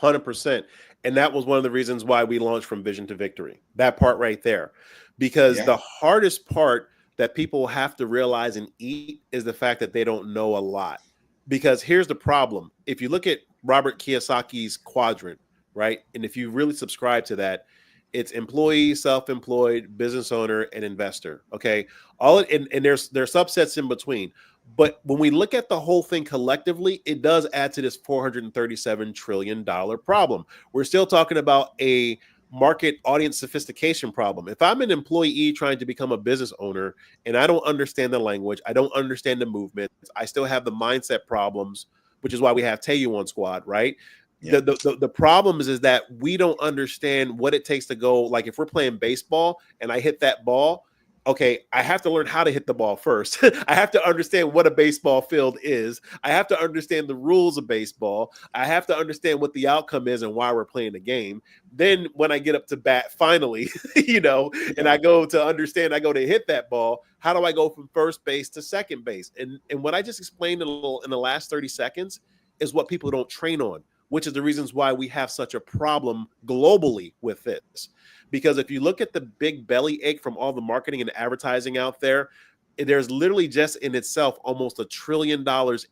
100%. And that was one of the reasons why we launched From Vision to Victory. That part right there. Because the hardest part that people have to realize and eat is the fact that they don't know a lot. Because here's the problem. If you look at Robert Kiyosaki's quadrant, right? And if you really subscribe to that, it's employee, self-employed, business owner, and investor. Okay. And there's subsets in between. But when we look at the whole thing collectively, it does add to this $437 trillion problem. We're still talking about a market audience sophistication problem. If I'm an employee trying to become a business owner and I don't understand the language, I don't understand the movement, I still have the mindset problems, which is why we have Tayu on squad, right? Yeah. The problem is that we don't understand what it takes to go. Like, if we're playing baseball and I hit that ball, okay, I have to learn how to hit the ball first. I have to understand what a baseball field is. I have to understand the rules of baseball. I have to understand what the outcome is and why we're playing the game. Then when I get up to bat, finally, and I go to hit that ball, how do I go from first base to second base? And what I just explained in the last 30 seconds is what people don't train on, which is the reasons why we have such a problem globally with this. Because if you look at the big belly ache from all the marketing and advertising out there, there's literally just in itself almost $1 trillion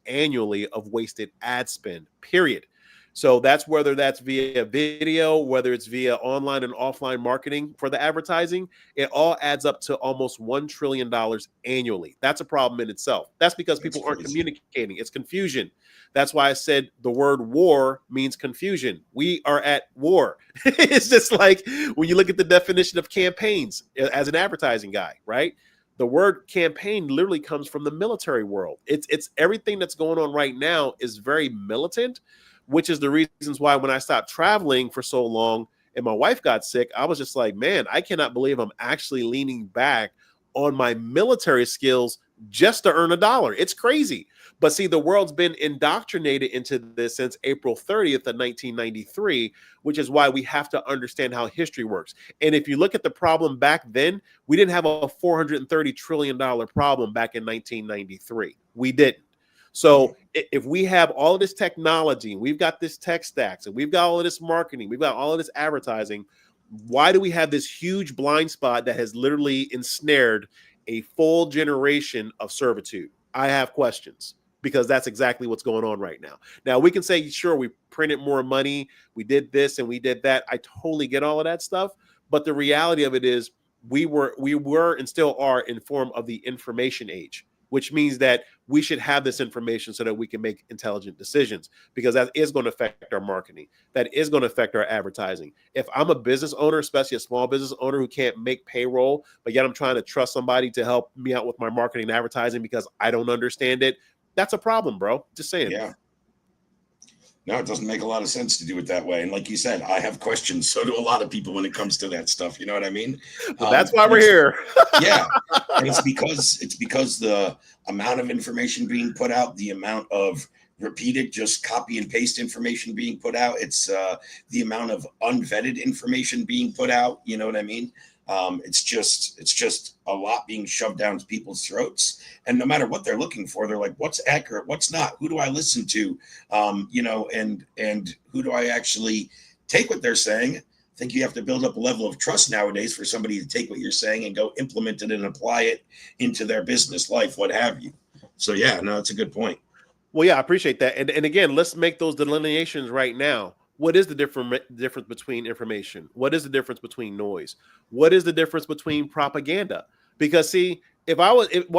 annually of wasted ad spend, period. So that's whether that's via video, whether it's via online and offline marketing for the advertising, it all adds up to almost $1 trillion annually. That's a problem in itself. That's because people aren't communicating. It's confusion. That's why I said the word war means confusion. We are at war. It's just like when you look at the definition of campaigns as an advertising guy, right? The word campaign literally comes from the military world. It's everything that's going on right now is very militant, which is the reasons why when I stopped traveling for so long and my wife got sick, I was just like, man, I cannot believe I'm actually leaning back on my military skills just to earn $1. It's crazy. But see, the world's been indoctrinated into this since April 30th of 1993, which is why we have to understand how history works. And if you look at the problem back then, we didn't have a $430 trillion problem back in 1993. We didn't. So if we have all of this technology, and we've got this tech stacks, and we've got all of this marketing, we've got all of this advertising, why do we have this huge blind spot that has literally ensnared a full generation of servitude? I have questions, because that's exactly what's going on right now. Now, we can say, sure, we printed more money, we did this and we did that. I totally get all of that stuff. But the reality of it is we were and still are in form of the information age, which means that we should have this information so that we can make intelligent decisions, because that is going to affect our marketing. That is going to affect our advertising. If I'm a business owner, especially a small business owner who can't make payroll, but yet I'm trying to trust somebody to help me out with my marketing and advertising because I don't understand it, that's a problem, bro. Just saying. Yeah. No, it doesn't make a lot of sense to do it that way. And like you said, I have questions. So do a lot of people when it comes to that stuff. You know what I mean? Well, that's why we're here. Yeah. And it's because the amount of information being put out, the amount of repeated, just copy and paste information being put out. It's the amount of unvetted information being put out. You know what I mean? It's just a lot being shoved down people's throats, and no matter what they're looking for, they're like, what's accurate, what's not, who do I listen to, and who do I actually take what they're saying. I think you have to build up a level of trust nowadays for somebody to take what you're saying and go implement it and apply it into their business life, what have you. So yeah, no, it's a good point. Well, yeah, I appreciate that. And again, let's make those delineations right now. What is the difference between information? What is the difference between noise? What is the difference between propaganda? Because see, why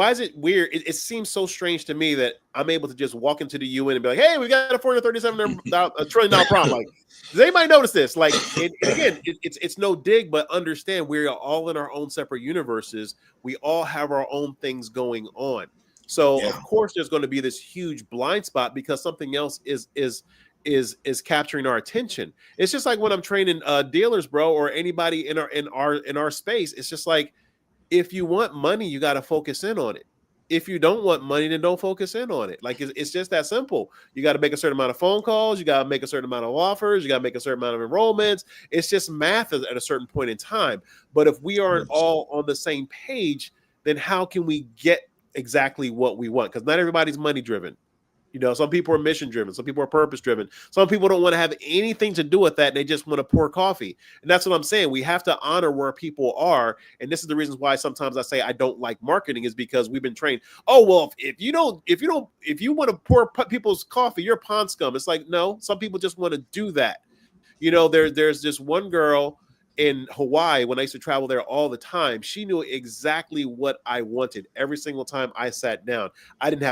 is it weird? It seems so strange to me that I'm able to just walk into the UN and be like, hey, we got a $437 trillion problem. Like, does anybody notice this? Like, and again, it's no dig, but understand we are all in our own separate universes. We all have our own things going on. So of course there's going to be this huge blind spot because something else is capturing our attention. It's just like when I'm training dealers, bro, or anybody in our space. It's just like, if you want money, you got to focus in on it. If you don't want money, then don't focus in on it. Like, it's just that simple. You got to make a certain amount of phone calls. You got to make a certain amount of offers. You got to make a certain amount of enrollments. It's just math at a certain point in time. But if we aren't all on the same page, then how can we get exactly what we want? Because not everybody's money driven. You know, some people are mission driven. Some people are purpose driven. Some people don't want to have anything to do with that. And they just want to pour coffee. And that's what I'm saying. We have to honor where people are. And this is the reasons why sometimes I say I don't like marketing, is because we've been trained. Oh, well, if you want to pour people's coffee, you're pond scum. It's like, no, some people just want to do that. You know, there's this one girl in Hawaii, when I used to travel there all the time. She knew exactly what I wanted every single time I sat down. I didn't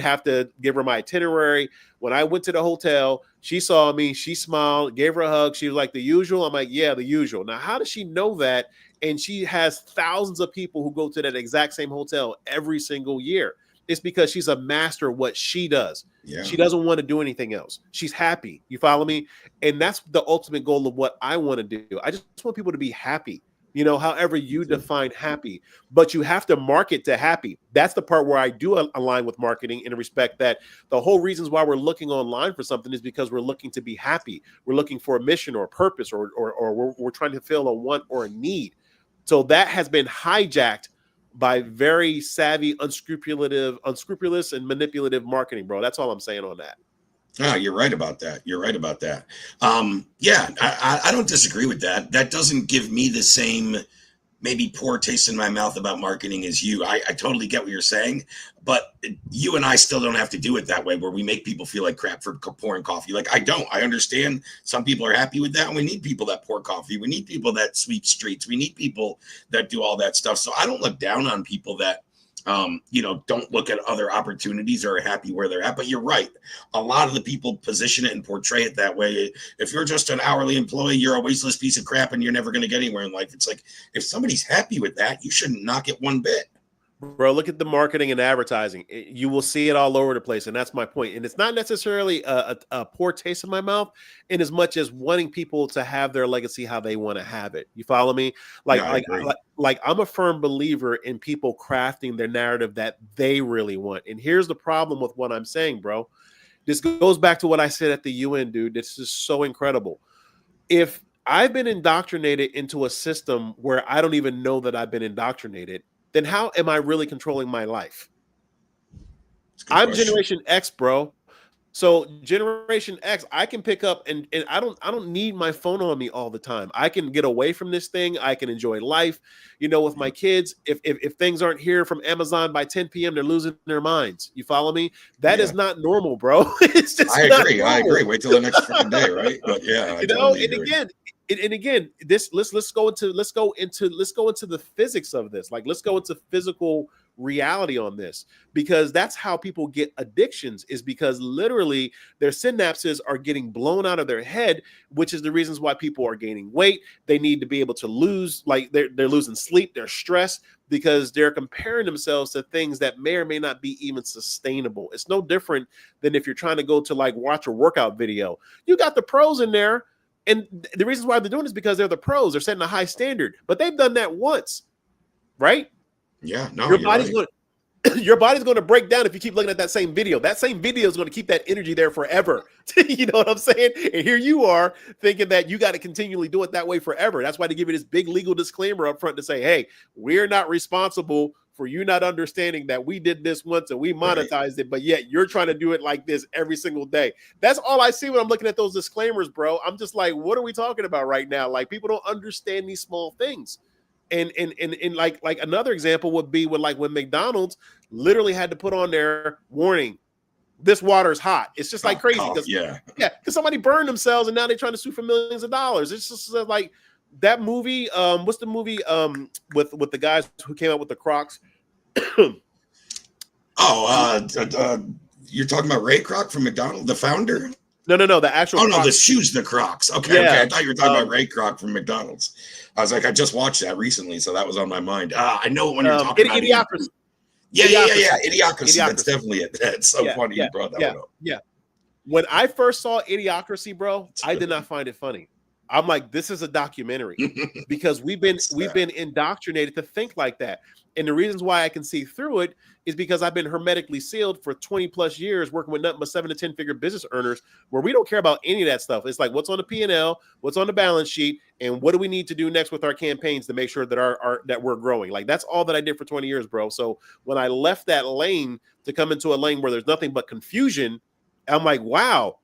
have to give her my itinerary. When I went to the hotel, she saw me, she smiled, gave her a hug. She was like, the usual? I'm like, yeah, the usual. Now, how does she know that? And she has thousands of people who go to that exact same hotel every single year. It's because she's a master of what she does. Yeah. She doesn't want to do anything else. She's happy. You follow me? And that's the ultimate goal of what I want to do. I just want people to be happy. you know, however you define happy, but you have to market to happy. That's the part where I do align with marketing in the respect that the whole reasons why we're looking online for something is because we're looking to be happy. We're looking for a mission or a purpose, or we're trying to fill a want or a need. So that has been hijacked by very savvy, unscrupulous and manipulative marketing, bro. That's all I'm saying on that. Oh, you're right about that. You're right about that. Yeah, I don't disagree with that. That doesn't give me the same maybe poor taste in my mouth about marketing as you. I totally get what you're saying, but you and I still don't have to do it that way where we make people feel like crap for pouring coffee. Like, I understand some people are happy with that, and we need people that pour coffee. We need people that sweep streets. We need people that do all that stuff. So I don't look down on people that don't look at other opportunities or are happy where they're at. But you're right. A lot of the people position it and portray it that way. If you're just an hourly employee, you're a wasteless piece of crap and you're never going to get anywhere in life. It's like, if somebody's happy with that, you shouldn't knock it one bit. Bro, look at the marketing and advertising. You will see it all over the place. And that's my point. And it's not necessarily a poor taste in my mouth in as much as wanting people to have their legacy how they want to have it. You follow me? Like I'm a firm believer in people crafting their narrative that they really want. And here's the problem with what I'm saying, bro. This goes back to what I said at the UN, dude. This is so incredible. If I've been indoctrinated into a system where I don't even know that I've been indoctrinated, then how am I really controlling my life? I'm Generation X, bro. So Generation X, I can pick up and I don't need my phone on me all the time. I can get away from this thing. I can enjoy life, with my kids. If things aren't here from Amazon by 10 p.m., they're losing their minds. You follow me? That is not normal, bro. It's just I agree. Wait till the next freaking day, right? But yeah, and again, let's go into the physics of this. Like, let's go into physical reality on this, because that's how people get addictions, is because literally their synapses are getting blown out of their head, which is the reasons why people are gaining weight. They need to be able to lose, like they're losing sleep, they're stressed because they're comparing themselves to things that may or may not be even sustainable. It's no different than if you're trying to go to like watch a workout video. You got the pros in there. And the reasons why they're doing it is because they're the pros. They're setting a high standard, but they've done that once, right? Yeah, no, your body's going to break down if you keep looking at that same video. That same video is going to keep that energy there forever. You know what I'm saying? And here you are thinking that you got to continually do it that way forever. That's why they give you this big legal disclaimer up front to say, hey, we're not responsible for you not understanding that we did this once and we monetized it, but yet you're trying to do it like this every single day. That's all I see when I'm looking at those disclaimers, bro. I'm just like, what are we talking about right now? Like, people don't understand these small things. And like another example would be with like when McDonald's literally had to put on their warning, this water is hot. It's just like crazy because somebody burned themselves and now they're trying to sue for millions of dollars. It's just like that movie. What's the movie with the guys who came out with the Crocs? You're talking about Ray Kroc from McDonald's, the founder? No, the actual. Oh no, the shoes, the Crocs. Okay. I thought you were talking about Ray Kroc from McDonald's. I was like, I just watched that recently, so that was on my mind. I know when you're talking about Idiocracy. Idiocracy. That's definitely it. That's so funny you brought that one up. Yeah. When I first saw Idiocracy, bro, I did not find it funny. I'm like, this is a documentary because we've been indoctrinated to think like that. And the reasons why I can see through it is because I've been hermetically sealed for 20 plus years working with nothing but 7 to 10 figure business earners where we don't care about any of that stuff. It's like, what's on the P&L, what's on the balance sheet, and what do we need to do next with our campaigns to make sure that that we're growing. Like, that's all that I did for 20 years, bro. So when I left that lane to come into a lane where there's nothing but confusion, I'm like, wow.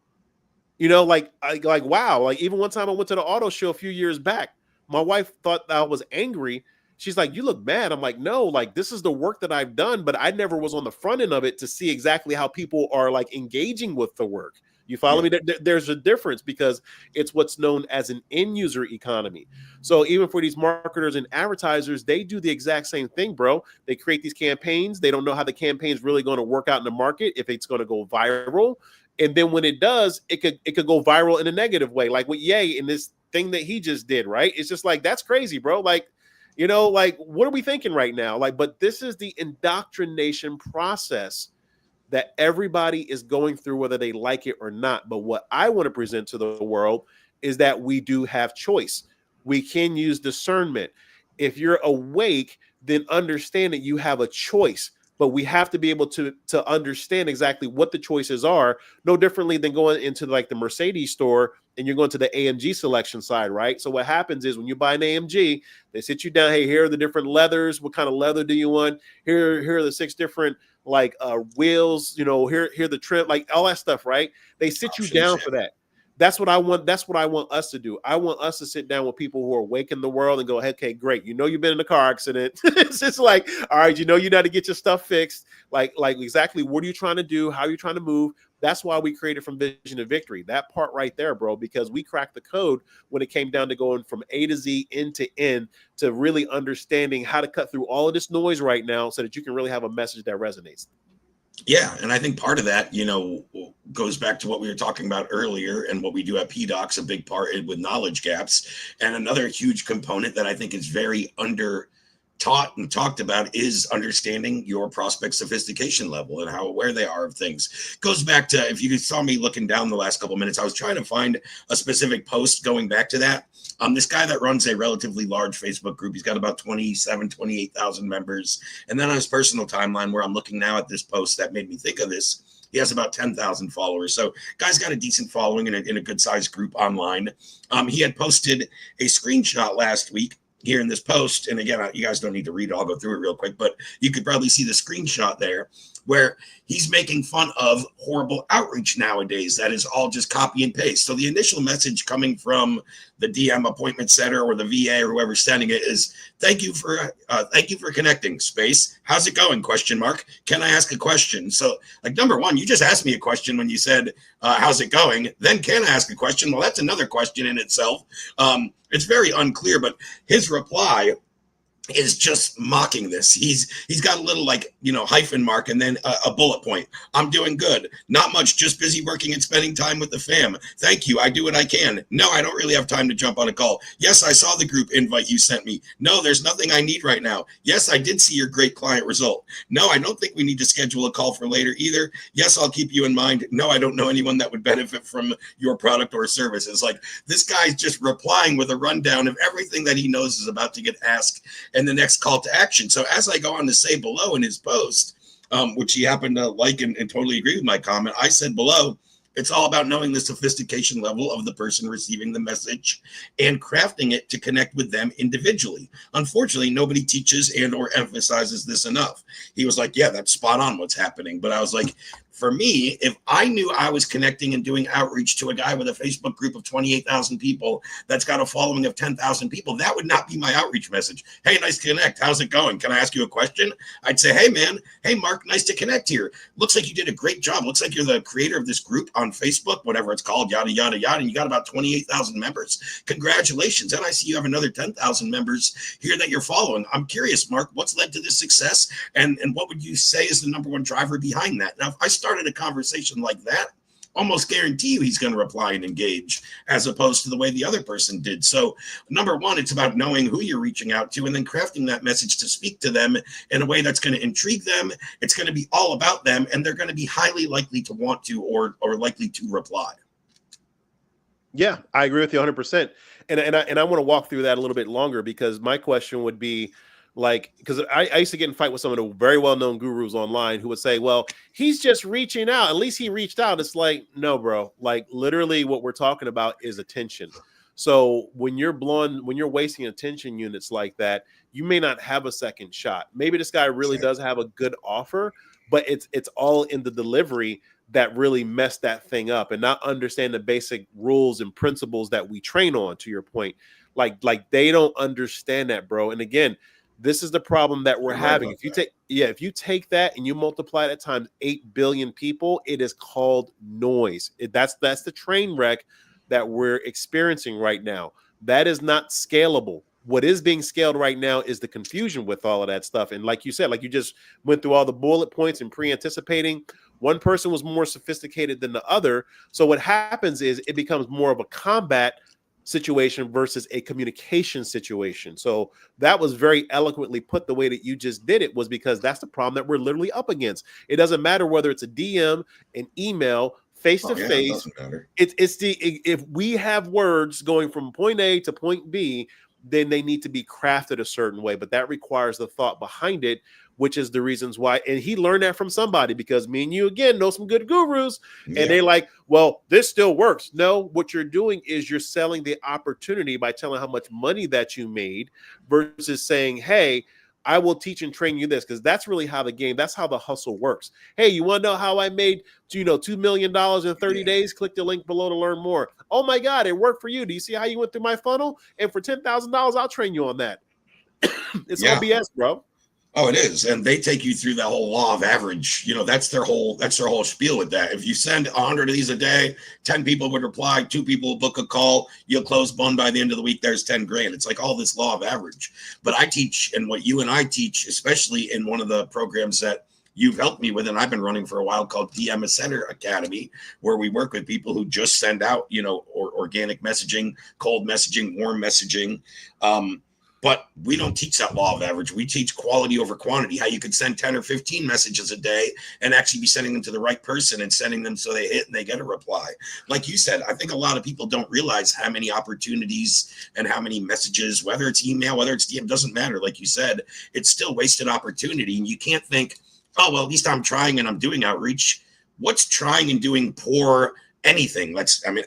Wow. Like, even one time I went to the auto show a few years back, my wife thought I was angry. She's like, you look mad. I'm like, no, like, this is the work that I've done, but I never was on the front end of it to see exactly how people are like engaging with the work. You follow me? There's a difference because it's what's known as an end user economy. So even for these marketers and advertisers, they do the exact same thing, bro. They create these campaigns. They don't know how the campaign's really going to work out in the market, if it's going to go viral. And then when it does, it could go viral in a negative way, like with Ye and this thing that he just did, right? It's just like, that's crazy, bro. Like, like, what are we thinking right now? Like, but this is the indoctrination process that everybody is going through, whether they like it or not. But what I want to present to the world is that we do have choice. We can use discernment. If you're awake, then understand that you have a choice. But we have to be able to understand exactly what the choices are, no differently than going into like the Mercedes store and you're going to the AMG selection side, right? So what happens is when you buy an AMG, they sit you down, hey, here are the different leathers. What kind of leather do you want? Here are the 6 different like wheels, you know, here are the trim, like all that stuff, right? They sit you down for that. That's what I want. That's what I want us to do. I want us to sit down with people who are awake in the world and go, hey, okay, great. You know, you've been in a car accident. It's just like, all right, you know, you got to get your stuff fixed. Like exactly what are you trying to do? How are you trying to move? That's why we created From Vision to Victory. That part right there, bro, because we cracked the code when it came down to going from A to Z, end to end, to really understanding how to cut through all of this noise right now so that you can really have a message that resonates. Yeah, and I think part of that, you know, goes back to what we were talking about earlier and what we do at PDocs, a big part with knowledge gaps. And another huge component that I think is very under taught and talked about is understanding your prospect sophistication level and how aware they are of things. Goes back to, if you saw me looking down the last couple of minutes, I was trying to find a specific post going back to that. This guy that runs a relatively large Facebook group, he's got about 28,000 members. And then on his personal timeline, where I'm looking now at this post that made me think of this, he has about 10,000 followers. So guy's got a decent following in a good sized group online. He had posted a screenshot last week here in this post. And again, you guys don't need to read it. I'll go through it real quick, but you could probably see the screenshot there where he's making fun of horrible outreach nowadays. That is all just copy and paste. So the initial message coming from the DM appointment setter or the VA or whoever's sending it is, thank you for connecting, space. How's it going? Question mark. Can I ask a question? So like, number one, you just asked me a question when you said, how's it going? Then can I ask a question? Well, that's another question in itself. It's very unclear, but his reply is just mocking this. He's got a little like, you know, hyphen mark and then a bullet point. I'm doing good. Not much, just busy working and spending time with the fam. Thank you. I do what I can. No, I don't really have time to jump on a call. Yes, I saw the group invite you sent me. No, there's nothing I need right now. Yes, I did see your great client result. No, I don't think we need to schedule a call for later either. Yes, I'll keep you in mind. No, I don't know anyone that would benefit from your product or services. Like, this guy's just replying with a rundown of everything that he knows is about to get asked and the next call to action. So as I go on to say below in his post, which he happened to like and totally agree with my comment, I said below, it's all about knowing the sophistication level of the person receiving the message and crafting it to connect with them individually. Unfortunately, nobody teaches and or emphasizes this enough. He was like, yeah, that's spot on what's happening. But I was like, for me, if I knew I was connecting and doing outreach to a guy with a Facebook group of 28,000 people that's got a following of 10,000 people, that would not be my outreach message. Hey, nice to connect. How's it going? Can I ask you a question? I'd say, hey, man. Hey, Mark, nice to connect here. Looks like you did a great job. Looks like you're the creator of this group on Facebook, whatever it's called, yada, yada, yada. And you got about 28,000 members. Congratulations. And I see you have another 10,000 members here that you're following. I'm curious, Mark, what's led to this success? And what would you say is the number one driver behind that? Now, if I started a conversation like that, almost guarantee you he's going to reply and engage, as opposed to the way the other person did. So number one, it's about knowing who you're reaching out to and then crafting that message to speak to them in a way that's going to intrigue them. It's going to be all about them, and they're going to be highly likely to want to or likely to reply. Yeah, I agree with you 100%. And I want to walk through that a little bit longer, because my question would be, like, because I used to get in fight with some of the very well-known gurus online who would say, well, he's just reaching out. At least he reached out. It's like, no, bro. Like, literally what we're talking about is attention. So when you're wasting attention units like that, you may not have a second shot. Maybe this guy really does have a good offer, but it's all in the delivery that really messed that thing up, and not understand the basic rules and principles that we train on, to your point. Like they don't understand that, bro. And again, this is the problem that we're having. If you take that and you multiply that times 8 billion people, it is called noise. That's the train wreck that we're experiencing right now. That is not scalable. What is being scaled right now is the confusion with all of that stuff. And like you said, like you just went through all the bullet points and pre-anticipating, one person was more sophisticated than the other. So what happens is it becomes more of a combat situation versus a communication situation. So that was very eloquently put the way that you just did it, was because that's the problem that we're literally up against. It doesn't matter whether it's a DM, an email, face to face. It's if we have words going from point A to point B, then they need to be crafted a certain way. But that requires the thought behind it, which is the reasons why. And he learned that from somebody, because me and you, again, know some good gurus. And they like, well, this still works. No, what you're doing is you're selling the opportunity by telling how much money that you made versus saying, hey, I will teach and train you this, because that's really how that's how the hustle works. Hey, you want to know how I made, $2 million in 30 days? Click the link below to learn more. Oh my God, it worked for you. Do you see how you went through my funnel? And for $10,000, I'll train you on that. It's all BS, bro. Oh, it is. And they take you through that whole law of average. That's their whole spiel with that. If you send 100 of these a day, 10 people would reply, 2 people will book a call, you'll close one by the end of the week, there's 10 grand. It's like all this law of average. But I teach, and what you and I teach, especially in one of the programs that you've helped me with, and I've been running for a while, called DM Center Academy, where we work with people who just send out, or organic messaging, cold messaging, warm messaging. But we don't teach that law of average. We teach quality over quantity, how you could send 10 or 15 messages a day and actually be sending them to the right person and sending them so they hit and they get a reply. Like you said, I think a lot of people don't realize how many opportunities and how many messages, whether it's email, whether it's DM, doesn't matter. Like you said, it's still wasted opportunity. And you can't think, oh, well, at least I'm trying and I'm doing outreach. What's trying and doing poor anything?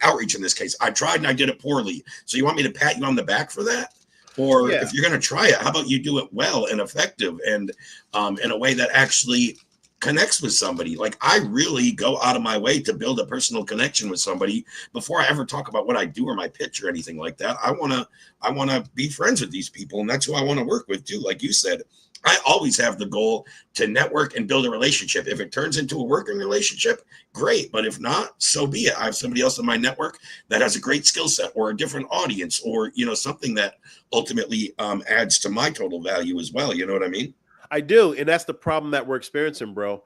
Outreach in this case. I tried and I did it poorly. So you want me to pat you on the back for that? Or if you're going to try it, how about you do it well and effective and in a way that actually connects with somebody? Like, I really go out of my way to build a personal connection with somebody before I ever talk about what I do or my pitch or anything like that. I want to be friends with these people, and that's who I want to work with too. Like you said, I always have the goal to network and build a relationship. If it turns into a working relationship, great. But if not, so be it. I have somebody else in my network that has a great skill set or a different audience or, something that ultimately adds to my total value as well. You know what I mean? I do. And that's the problem that we're experiencing, bro.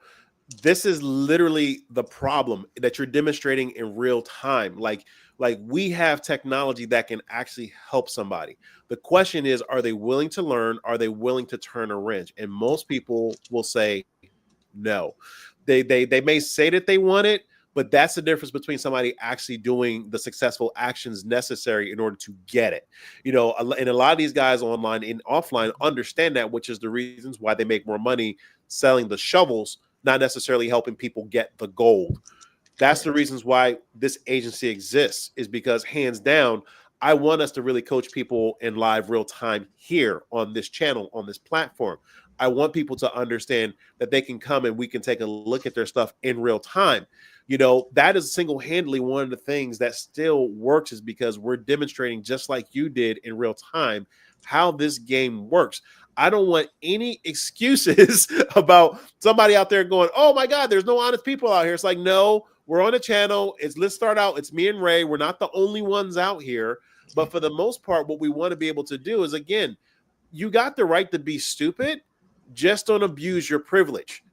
This is literally the problem that you're demonstrating in real time. Like we have technology that can actually help somebody. The question is, are they willing to learn? Are they willing to turn a wrench? And most people will say no. They may say that they want it, but that's the difference between somebody actually doing the successful actions necessary in order to get it. And a lot of these guys online and offline understand that, which is the reasons why they make more money selling the shovels, not necessarily helping people get the gold. That's the reasons why this agency exists, is because hands down, I want us to really coach people in live real time here on this channel, on this platform. I want people to understand that they can come and we can take a look at their stuff in real time. That is single-handedly one of the things that still works, is because we're demonstrating, just like you did in real time, how this game works. I don't want any excuses about somebody out there going, oh my God, there's no honest people out here. It's like, no, we're on a channel. Let's start out. It's me and Ray. We're not the only ones out here. But for the most part, what we want to be able to do is, again, you got the right to be stupid. Just don't abuse your privilege.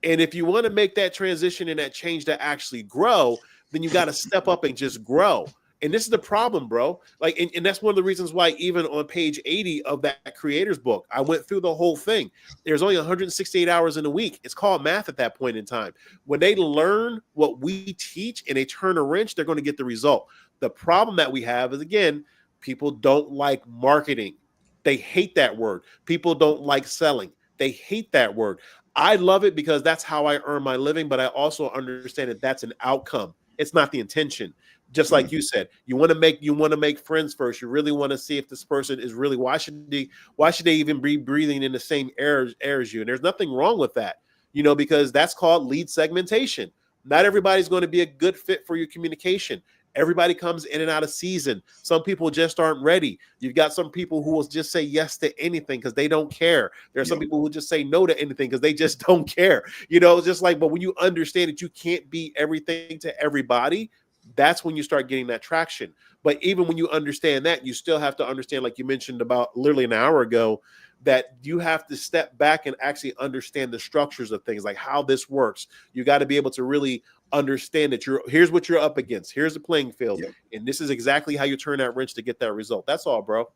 And if you want to make that transition and that change to actually grow, then you got to step up and just grow. And this is the problem, bro. And that's one of the reasons why even on page 80 of that creator's book, I went through the whole thing. There's only 168 hours in a week. It's called math at that point in time. When they learn what we teach and they turn a wrench, they're going to get the result. The problem that we have is, again, people don't like marketing. They hate that word. People don't like selling. They hate that word. I love it because that's how I earn my living, but I also understand that that's an outcome. It's not the intention. Just like you said, you want to make friends first. You really want to see if this person is really, why should they even be breathing in the same air as you? And there's nothing wrong with that, because that's called lead segmentation. Not everybody's going to be a good fit for your communication. Everybody comes in and out of season. Some people just aren't ready. You've got some people who will just say yes to anything because they don't care. There are some people who just say no to anything because they just don't care. Just like, but when you understand that you can't be everything to everybody, that's when you start getting that traction. But even when you understand that, you still have to understand, like you mentioned about literally an hour ago, that you have to step back and actually understand the structures of things, like how this works. You got to be able to really understand that here's what you're up against. Here's the playing field. And this is exactly how you turn that wrench to get that result. That's all, bro.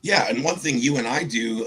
Yeah. And one thing you and I do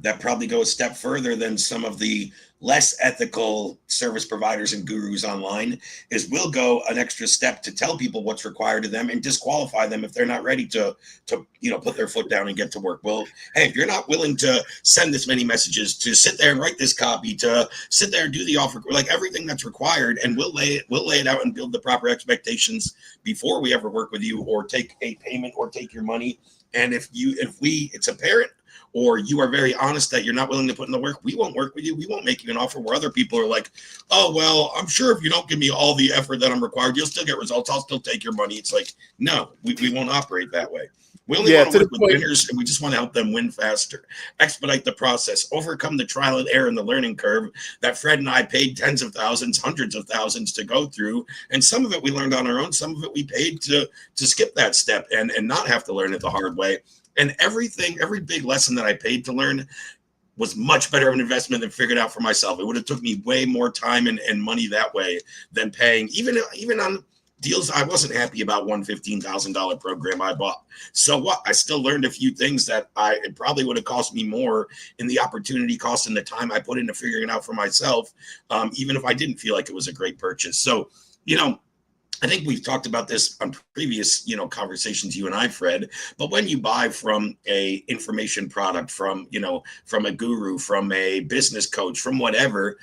that probably goes a step further than some of the less ethical service providers and gurus online is we'll go an extra step to tell people what's required of them and disqualify them if they're not ready to put their foot down and get to work. Well, hey, if you're not willing to send this many messages, to sit there and write this copy, to sit there and do the offer, like everything that's required, and we'll lay it out and build the proper expectations before we ever work with you or take a payment or take your money. And if it's apparent or you are very honest that you're not willing to put in the work, we won't work with you. We won't make you an offer where other people are like, oh, well, I'm sure if you don't give me all the effort that I'm required, you'll still get results. I'll still take your money. It's like, no, we won't operate that way. We only want to work with winners, and we just want to help them win faster, expedite the process, overcome the trial and error and the learning curve that Fred and I paid tens of thousands, hundreds of thousands to go through. And some of it we learned on our own. Some of it we paid to skip that step and not have to learn it the hard way. And every big lesson that I paid to learn was much better of an investment than figured out for myself. It would have took me way more time and money that way than paying, even on deals I wasn't happy about. One $15,000 program I bought. So what? I still learned a few things that it probably would have cost me more in the opportunity cost and the time I put into figuring it out for myself, even if I didn't feel like it was a great purchase. So, I think we've talked about this on previous, conversations, you and I, Fred, but when you buy from a information product, from a guru, from a business coach, from whatever,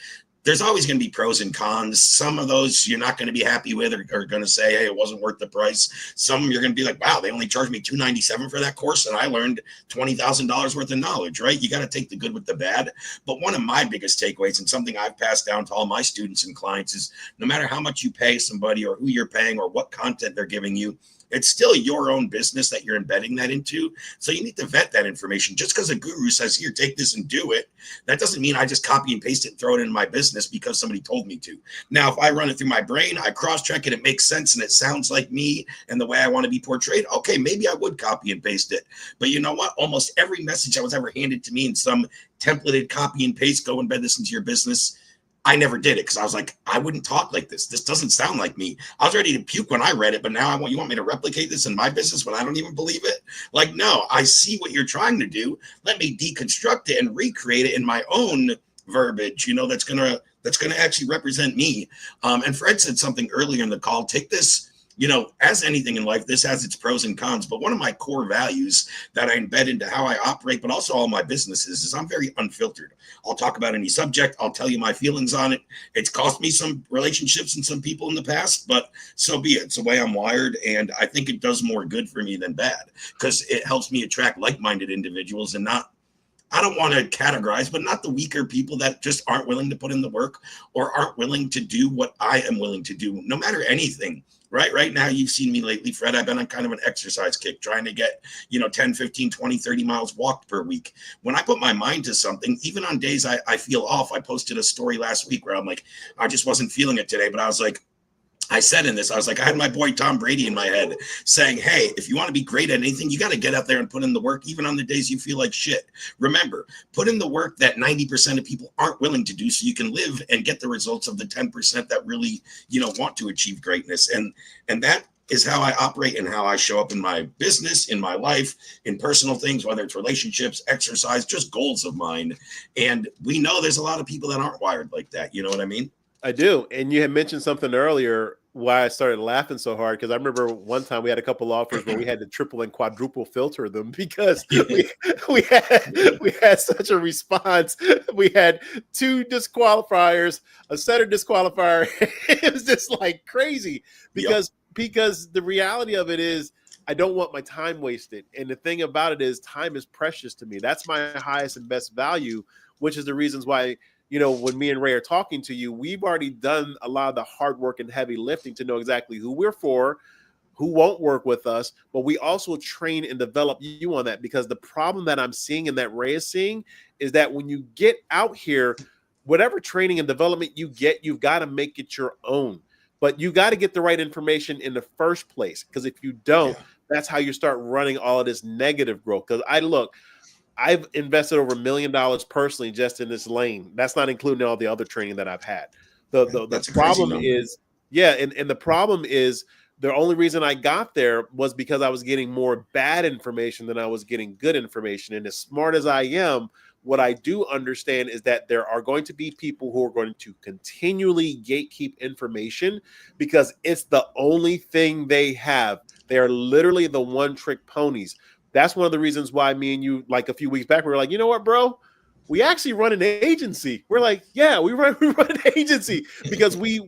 there's always going to be pros and cons. Some of those you're not going to be happy with or are going to say, hey, it wasn't worth the price. Some you're going to be like, wow, they only charged me $297 for that course and I learned $20,000 worth of knowledge, right? You got to take the good with the bad. But one of my biggest takeaways and something I've passed down to all my students and clients is no matter how much you pay somebody or who you're paying or what content they're giving you, it's still your own business that you're embedding that into. So you need to vet that information. Just because a guru says, here, take this and do it, that doesn't mean I just copy and paste it and throw it in my business because somebody told me to. Now, if I run it through my brain, I cross-check it, it makes sense, and it sounds like me and the way I want to be portrayed, okay, maybe I would copy and paste it. But you know what? Almost every message that was ever handed to me in some templated copy and paste, go embed this into your business, I never did it because I was like, I wouldn't talk like this. This doesn't sound like me. I was ready to puke when I read it, but now you want me to replicate this in my business when I don't even believe it? Like, no, I see what you're trying to do. Let me deconstruct it and recreate it in my own verbiage, that's gonna actually represent me. And Fred said something earlier in the call. Take this. As anything in life, this has its pros and cons, but one of my core values that I embed into how I operate, but also all my businesses, is I'm very unfiltered. I'll talk about any subject. I'll tell you my feelings on it. It's cost me some relationships and some people in the past, but so be it. It's the way I'm wired, and I think it does more good for me than bad because it helps me attract like-minded individuals and I don't want to categorize, but not the weaker people that just aren't willing to put in the work or aren't willing to do what I am willing to do, no matter anything. Right now, you've seen me lately, Fred. I've been on kind of an exercise kick, trying to get, 10, 15, 20, 30 miles walked per week. When I put my mind to something, even on days I feel off, I posted a story last week where I'm like, I just wasn't feeling it today. But I was like, I said in this, I was like, I had my boy Tom Brady in my head saying, hey, if you want to be great at anything, you got to get out there and put in the work, even on the days you feel like shit. Remember, put in the work that 90% of people aren't willing to do so you can live and get the results of the 10% that really, want to achieve greatness. And that is how I operate and how I show up in my business, in my life, in personal things, whether it's relationships, exercise, just goals of mine. And we know there's a lot of people that aren't wired like that. You know what I mean? I do. And you had mentioned something earlier why I started laughing so hard, because I remember one time we had a couple offers where we had to triple and quadruple filter them because we had such a response. We had 2 disqualifiers, a setter disqualifier. It was just like crazy because the reality of it is I don't want my time wasted. And the thing about it is time is precious to me. That's my highest and best value, which is the reasons why, when me and Ray are talking to you, we've already done a lot of the hard work and heavy lifting to know exactly who we're for, who won't work with us, but we also train and develop you on that, because the problem that I'm seeing and that Ray is seeing is that when you get out here, whatever training and development you get, you've got to make it your own. But you got to get the right information in the first place, because if you don't, that's how you start running all of this negative growth. Because I've invested over $1 million personally just in this lane. That's not including all the other training that I've had. The problem is, and the problem is the only reason I got there was because I was getting more bad information than I was getting good information. And as smart as I am, What I do understand is that there are going to be people who are going to continually gatekeep information because it's the only thing they have. They are literally the one-trick ponies. That's one of the reasons why me and you, like a few weeks back, we were like, you know what, bro? We actually run an agency. We're like, yeah, we run an agency because we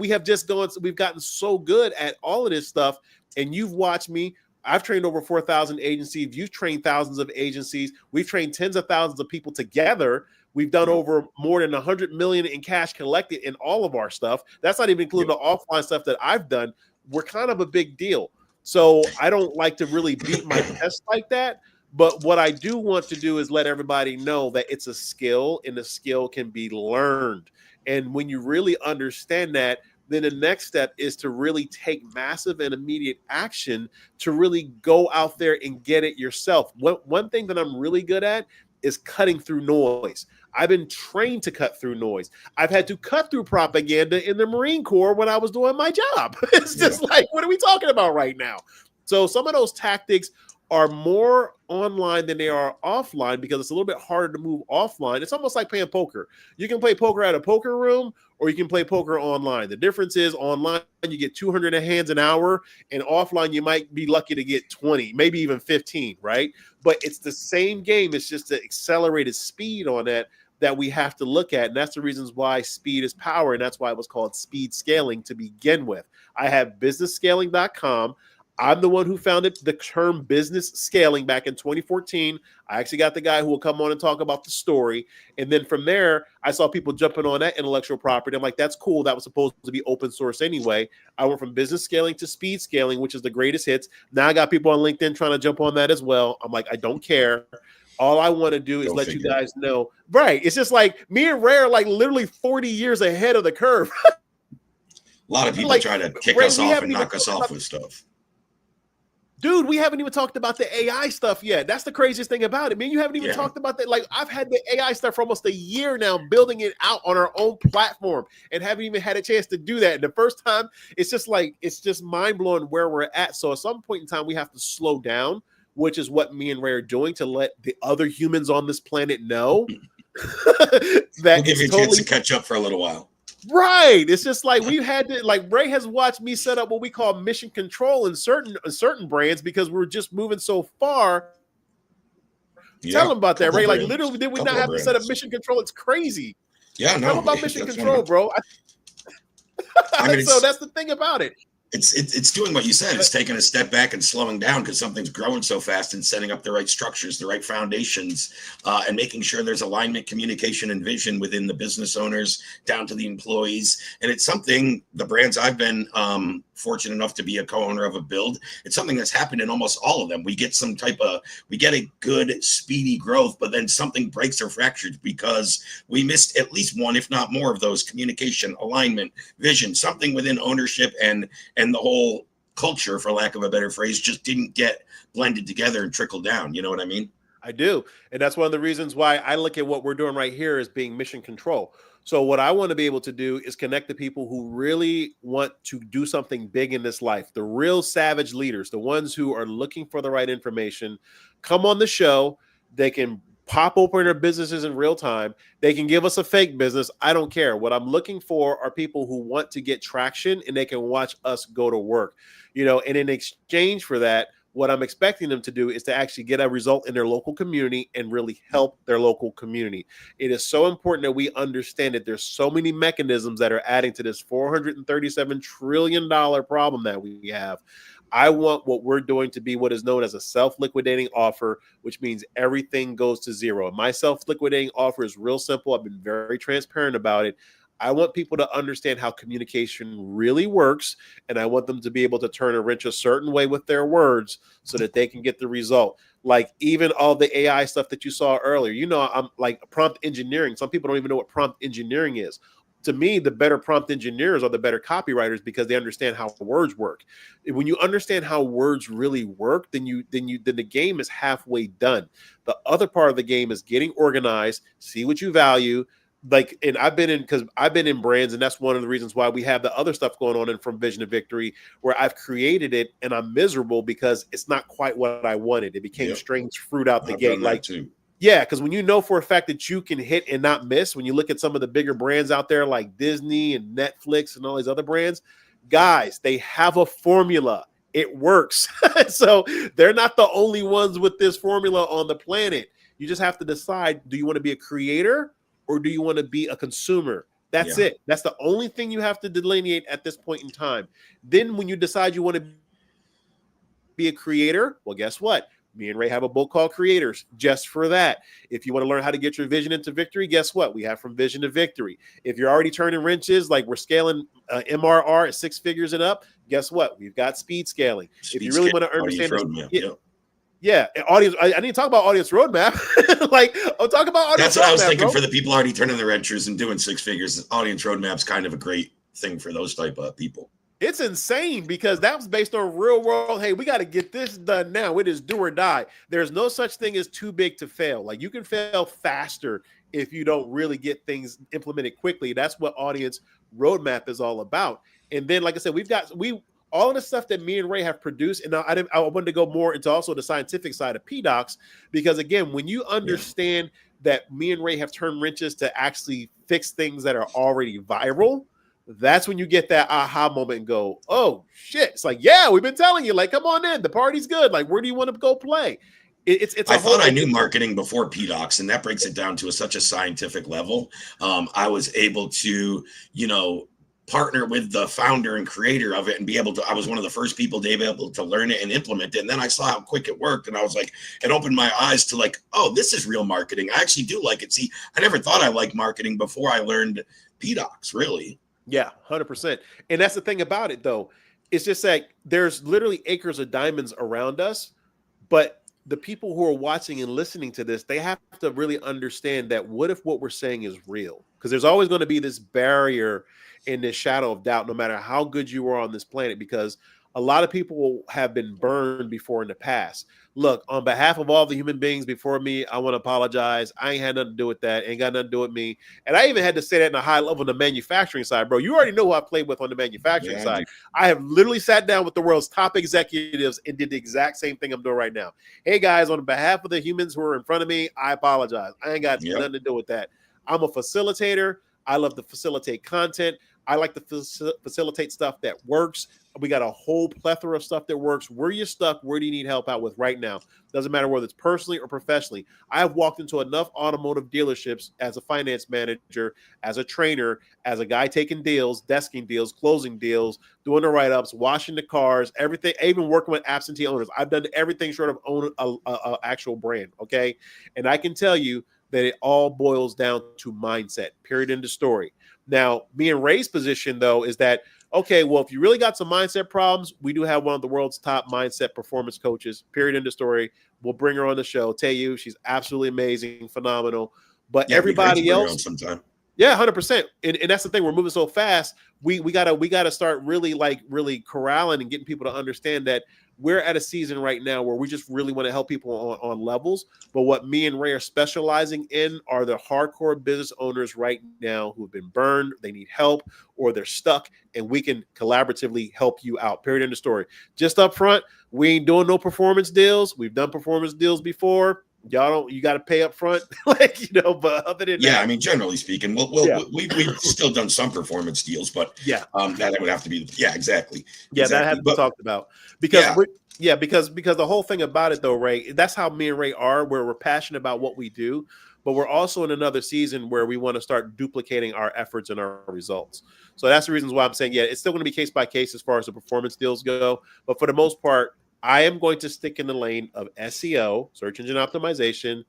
have just we've gotten so good at all of this stuff. And you've watched me. I've trained over 4,000 agencies. You've trained thousands of agencies. We've trained tens of thousands of people together. We've done over more than 100 million in cash collected in all of our stuff. That's not even including the offline stuff that I've done. We're kind of a big deal. So I don't like to really beat my chest like that. But what I do want to do is let everybody know that it's a skill and the skill can be learned. And when you really understand that, then the next step is to really take massive and immediate action to really go out there and get it yourself. One thing that I'm really good at is cutting through noise. I've been trained to cut through noise. I've had to cut through propaganda in the Marine Corps when I was doing my job. It's just like, what are we talking about right now? So some of those tactics are more online than they are offline because it's a little bit harder to move offline. It's almost like playing poker. You can play poker at a poker room or you can play poker online. The difference is online, you get 200 hands an hour, and offline, you might be lucky to get 20, maybe even 15, right? But it's the same game. It's just the accelerated speed on that we have to look at. And that's the reasons why speed is power. And that's why it was called speed scaling to begin with. I have businessscaling.com. I'm the one who founded the term business scaling back in 2014. I actually got the guy who will come on and talk about the story. And then from there, I saw people jumping on that intellectual property. I'm like, that's cool. That was supposed to be open source anyway. I went from business scaling to speed scaling, which is the greatest hits. Now I got people on LinkedIn trying to jump on that as well. I'm like, I don't care. All I want to do is let you guys know. Right. It's just like me and Ray are like literally 40 years ahead of the curve. A lot of people try to kick us off and knock us off with stuff. Dude, we haven't even talked about the AI stuff yet. That's the craziest thing about it. Man, you haven't even talked about that. Like, I've had the AI stuff for almost a year now, building it out on our own platform and haven't even had a chance to do that. And the first time, it's just mind-blowing where we're at. So at some point in time, we have to slow down, which is what me and Ray are doing to let the other humans on this planet know that we'll give you a chance to catch up for a little while. Right. It's just like we've had to, like, Ray has watched me set up what we call mission control in certain brands because we're just moving so far. Tell them about that, Ray. Brands. Like, literally, did we not have to set up mission control? It's crazy. Yeah, no. Tell them about mission control, bro. I mean, so that's the thing about it. It's doing what you said. It's taking a step back and slowing down because something's growing so fast and setting up the right structures, the right foundations, and making sure there's alignment, communication, and vision within the business owners down to the employees. And it's something the brands I've been fortunate enough to be a co-owner of a build. It's something that's happened in almost all of them. We get we get a good speedy growth, but then something breaks or fractures because we missed at least one, if not more, of those: communication, alignment, vision. Something within ownership and the whole culture, for lack of a better phrase, just didn't get blended together and trickled down. You know what I mean? I do. And that's one of the reasons why I look at what we're doing right here as being mission control. So what I want to be able to do is connect the people who really want to do something big in this life, the real savage leaders, the ones who are looking for the right information, come on the show. They can pop open their businesses in real time. They can give us a fake business. I don't care. What I'm looking for are people who want to get traction and they can watch us go to work, and in exchange for that, what I'm expecting them to do is to actually get a result in their local community and really help their local community. It is so important that we understand that there's so many mechanisms that are adding to this $437 trillion problem that we have. I want what we're doing to be what is known as a self-liquidating offer, which means everything goes to zero. My self-liquidating offer is real simple. I've been very transparent about it. I want people to understand how communication really works, and I want them to be able to turn a wrench a certain way with their words so that they can get the result. Like even all the AI stuff that you saw earlier, I'm like prompt engineering. Some people don't even know what prompt engineering is. To me, the better prompt engineers are the better copywriters because they understand how words work. When you understand how words really work, then the game is halfway done. The other part of the game is getting organized, see what you value. And I've been in brands, and that's one of the reasons why we have the other stuff going on in From Vision to Victory, where I've created it and I'm miserable because it's not quite what I wanted. It became strange fruit out the gate. Like, Yeah, because when you know for a fact that you can hit and not miss, when you look at some of the bigger brands out there like Disney and Netflix and all these other brands, guys, they have a formula. It works. So they're not the only ones with this formula on the planet. You just have to decide, do you want to be a creator or do you want to be a consumer? That's it. That's the only thing you have to delineate at this point in time. Then when you decide you want to be a creator, well, guess what? Me and Ray have a book called Creators just for that. If you want to learn how to get your vision into victory, guess what? We have From Vision to Victory. If you're already turning wrenches, like we're scaling MRR at 6 figures and up, guess what? We've got speed scaling. If you really want to understand this, yeah, audience. I need to talk about audience roadmap. Like, I'll talk about audience. That's what roadmap, I was thinking, bro. For the people already turning their wrenches and doing 6 figures. Audience roadmap's kind of a great thing for those type of people. It's insane because that was based on real world. Hey, we got to get this done now. It is do or die. There's no such thing as too big to fail. Like, you can fail faster if you don't really get things implemented quickly. That's what audience roadmap is all about. And then, like I said, all of the stuff that me and Ray have produced. And I wanted to go more into also the scientific side of PDocs, because again, when you understand that me and Ray have turned wrenches to actually fix things that are already viral, that's when you get that aha moment and go, oh shit. It's like, yeah, we've been telling you, like, come on in, the party's good. Like, where do you want to go play? I thought I knew marketing before PDocs, and that breaks it down to such a scientific level. I was able to, partner with the founder and creator of it and I was one of the first people to be able to learn it and implement it. And then I saw how quick it worked. And I was like, it opened my eyes to like, oh, this is real marketing. I actually do like it. See, I never thought I liked marketing before I learned PDocs, really. Yeah, 100%. And that's the thing about it, though. It's just like there's literally acres of diamonds around us, but the people who are watching and listening to this, they have to really understand that what if what we're saying is real? Because there's always going to be this barrier in this shadow of doubt, no matter how good you are on this planet, because a lot of people have been burned before in the past. Look, on behalf of all the human beings before me, I want to apologize. I ain't had nothing to do with that. Ain't got nothing to do with me. And I even had to say that in a high level on the manufacturing side, bro. You already know who I played with on the manufacturing side. I have literally sat down with the world's top executives and did the exact same thing I'm doing right now. Hey, guys, on behalf of the humans who are in front of me, I apologize. I ain't got nothing to do with that. I'm a facilitator. I love to facilitate content. I like to facilitate stuff that works. We got a whole plethora of stuff that works. Where you stuck? Where do you need help out with right now? Doesn't matter whether it's personally or professionally. I have walked into enough automotive dealerships as a finance manager, as a trainer, as a guy taking deals, desking deals, closing deals, doing the write-ups, washing the cars, everything, even working with absentee owners. I've done everything short of own a actual brand, okay? And I can tell you that it all boils down to mindset, period, end of story. Now, me and Ray's position, though, is that, okay, well, if you really got some mindset problems, we do have one of the world's top mindset performance coaches, period, end of story. We'll bring her on the show. Tayu, she's absolutely amazing, phenomenal. But everybody else, yeah, 100%. And that's the thing. We're moving so fast. We gotta start really corralling and getting people to understand that we're at a season right now where we just really want to help people on levels. But what me and Ray are specializing in are the hardcore business owners right now who have been burned, they need help, or they're stuck, and we can collaboratively help you out. Period, end of story. Just up front, we ain't doing no performance deals. We've done performance deals before. You got to pay up front, but other than that, I mean, generally speaking, we've still done some performance deals, but that would have to be, exactly. That has to be talked about because because the whole thing about it though, Ray, that's how me and Ray are, where we're passionate about what we do, but we're also in another season where we want to start duplicating our efforts and our results. So that's the reasons why I'm saying, it's still going to be case by case as far as the performance deals go, but for the most part, I am going to stick in the lane of SEO, search engine optimization,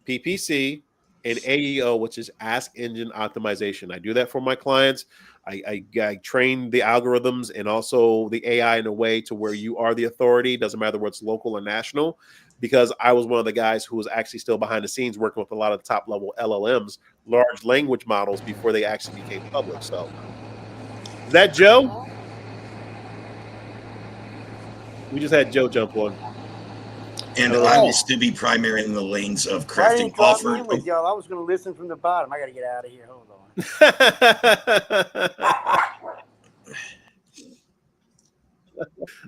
PPC, and AEO, which is ask engine optimization. I do that for my clients. I train the algorithms and also the AI in a way to where you are the authority. Doesn't matter whether it's local or national, because I was one of the guys who was actually still behind the scenes working with a lot of the top level LLMs, large language models, before they actually became public. So is that Joe? We just had Joe jump on. And I will still be primary in the lanes of crafting offer. With y'all. I was going to listen from the bottom. I got to get out of here. Hold on.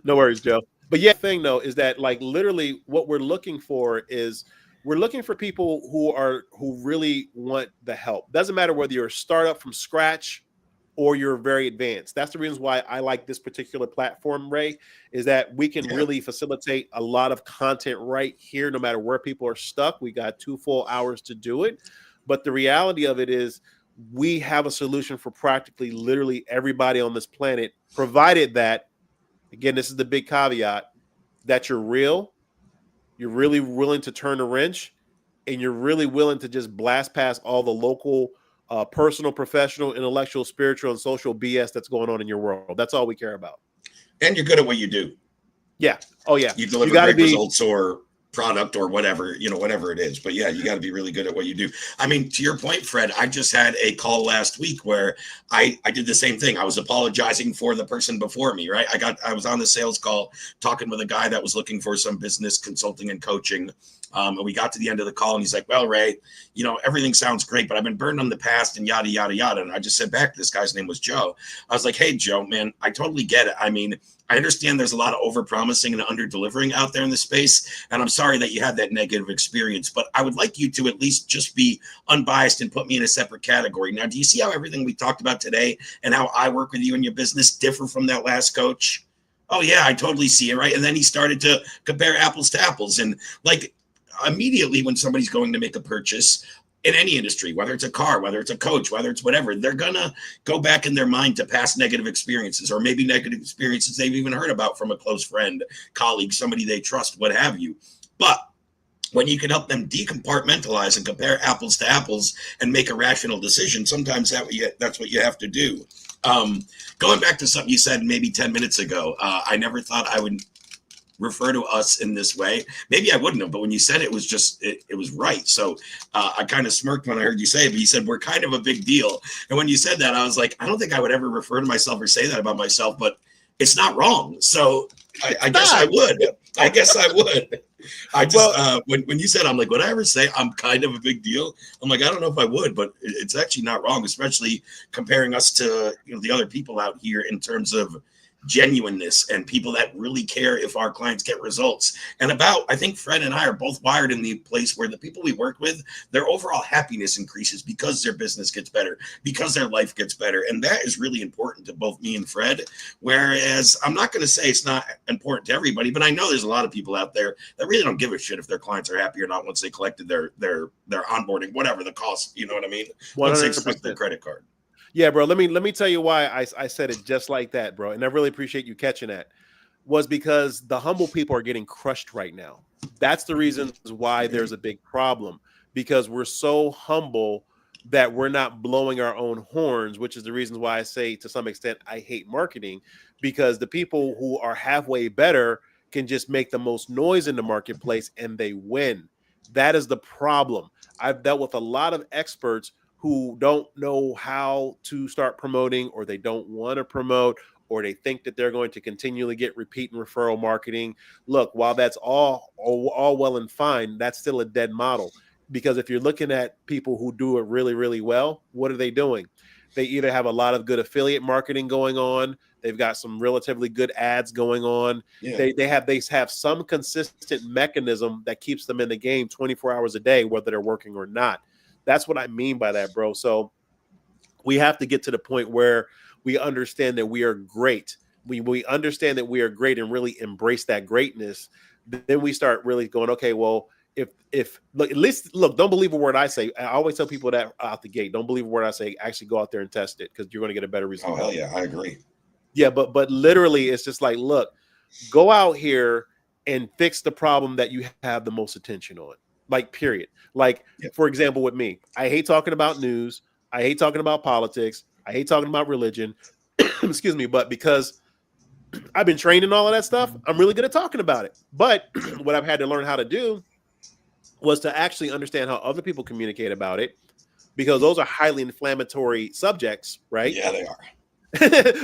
No worries, Joe. But thing though is that like literally what we're looking for is we're looking for people who really want the help. Doesn't matter whether you're a startup from scratch or you're very advanced. That's the reason why I like this particular platform, Ray, is that we can really facilitate a lot of content right here, no matter where people are stuck. We got 2 full hours to do it. But the reality of it is we have a solution for practically literally everybody on this planet, provided that, again, this is the big caveat, that you're real, you're really willing to turn a wrench, and you're really willing to just blast past all the local personal, professional, intellectual, spiritual, and social BS that's going on in your world. That's all we care about. And you're good at what you do. Yeah. Oh, yeah. You deliver great results or product or whatever, whatever it is. But yeah, you got to be really good at what you do. I mean, to your point, Fred, I just had a call last week where I did the same thing. I was apologizing for the person before me, right? I was on the sales call talking with a guy that was looking for some business consulting and coaching. And we got to the end of the call and he's like, well, Ray, everything sounds great, but I've been burned on the past and yada, yada, yada. And I just said back, this guy's name was Joe. I was like, hey, Joe, man, I totally get it. I mean, I understand there's a lot of over-promising and under-delivering out there in the space, and I'm sorry that you had that negative experience, but I would like you to at least just be unbiased and put me in a separate category. Now, do you see how everything we talked about today and how I work with you and your business differ from that last coach? Oh, yeah, I totally see it, right? And then he started to compare apples to apples, and like immediately when somebody's going to make a purchase, in any industry, whether it's a car, whether it's a coach, whether it's whatever, they're going to go back in their mind to past negative experiences or maybe negative experiences they've even heard about from a close friend, colleague, somebody they trust, what have you. But when you can help them decompartmentalize and compare apples to apples and make a rational decision, sometimes that's what you have to do. Going back to something you said maybe 10 minutes ago, I never thought I would refer to us in this way. Maybe I wouldn't have, but when you said it was just, it was right. So I kind of smirked when I heard you say it, but you said, we're kind of a big deal. And when you said that, I was like, I don't think I would ever refer to myself or say that about myself, but it's not wrong. So I guess I would. I guess I would. I just, when you said, I'm like, would I ever say I'm kind of a big deal? I'm like, I don't know if I would, but it's actually not wrong, especially comparing us to the other people out here in terms of genuineness and people that really care if our clients get results. And I think Fred and I are both wired in the place where the people we work with, their overall happiness increases because their business gets better, because their life gets better. And that is really important to both me and Fred. Whereas I'm not going to say it's not important to everybody, but I know there's a lot of people out there that really don't give a shit if their clients are happy or not once they collected their onboarding, whatever the cost, you know what I mean? 100%. Once they expect their credit card. Yeah, bro. Let me tell you why I said it just like that, bro. And I really appreciate you catching that. Was because the humble people are getting crushed right now. That's the reason why there's a big problem, because we're so humble that we're not blowing our own horns, which is the reason why I say to some extent I hate marketing, because the people who are halfway better can just make the most noise in the marketplace and they win. That is the problem. I've dealt with a lot of experts who don't know how to start promoting, or they don't want to promote, or they think that they're going to continually get repeat and referral marketing. Look, while that's all well and fine, that's still a dead model. Because if you're looking at people who do it really, really well, what are they doing? They either have a lot of good affiliate marketing going on, they've got some relatively good ads going on. Yeah. They have some consistent mechanism that keeps them in the game 24 hours a day, whether they're working or not. That's what I mean by that, bro. So we have to get to the point where we understand that we are great. We understand that we are great and really embrace that greatness. Then we start really going, okay, well, if look, at least look, don't believe a word I say. I always tell people that out the gate, don't believe a word I say. Actually go out there and test it, because you're going to get a better result. Oh, hell yeah, I agree. Yeah, but literally it's just like, look, go out here and fix the problem that you have the most attention on. Like, period. Like, for example, with me, I hate talking about news. I hate talking about politics. I hate talking about religion. Excuse me. But because I've been trained in all of that stuff, I'm really good at talking about it. But what I've had to learn how to do was to actually understand how other people communicate about it, because those are highly inflammatory subjects, right? Yeah, they are.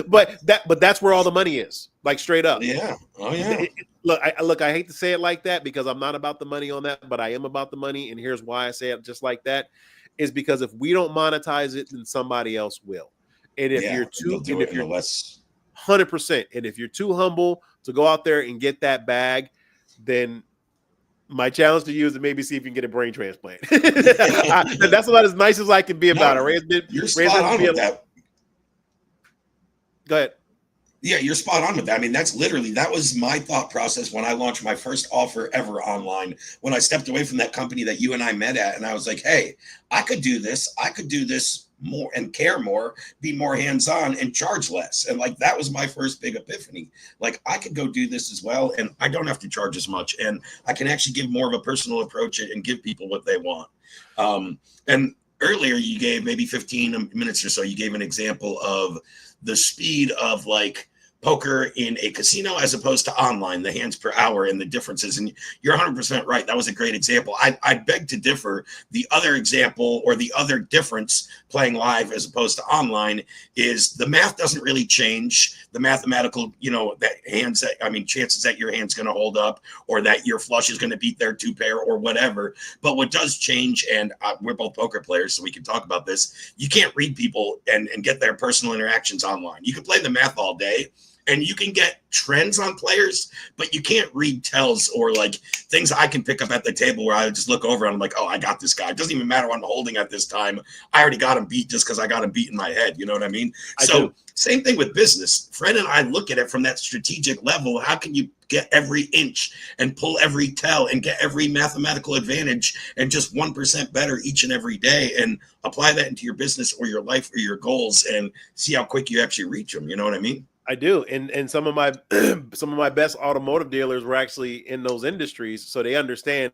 but that's where all the money is, like, straight up. Yeah. Oh yeah. Look, I hate to say it like that, because I'm not about the money on that, but I am about the money. And here's why I say it just like that, is because if we don't monetize it, then somebody else will. And if you're too, and if you're less 100%, and if you're too humble to go out there and get that bag, then My challenge to you is to maybe see if you can get a brain transplant. That's about as nice as I can be about it. You're spot on with that. Go ahead. Yeah, you're spot on with that. I mean, that was my thought process when I launched my first offer ever online, when I stepped away from that company that you and I met at. And I was like, hey, I could do this. I could do this more and care more, be more hands-on and charge less. And like, that was my first big epiphany. Like, I could go do this as well. And I don't have to charge as much. And I can actually give more of a personal approach and give people what they want. And earlier you gave maybe 15 minutes or so, you gave an example of the speed of like poker in a casino as opposed to online, the hands per hour and the differences. And you're 100% right. That was a great example. I beg to differ. The other example or the other difference playing live as opposed to online is the math doesn't really change. The mathematical, chances that your hand's going to hold up or that your flush is going to beat their two pair or whatever. But what does change, and we're both poker players, so we can talk about this. You can't read people and get their personal interactions online. You can play the math all day, and you can get trends on players, but you can't read tells or like things I can pick up at the table where I just look over and I'm like, oh, I got this guy. It doesn't even matter what I'm holding at this time. I already got him beat just because I got him beat in my head. You know what I mean? So same thing with business. Fred and I look at it from that strategic level. How can you get every inch and pull every tell and get every mathematical advantage and just 1% better each and every day and apply that into your business or your life or your goals and see how quick you actually reach them. You know what I mean? I do, and some of my best automotive dealers were actually in those industries, so they understand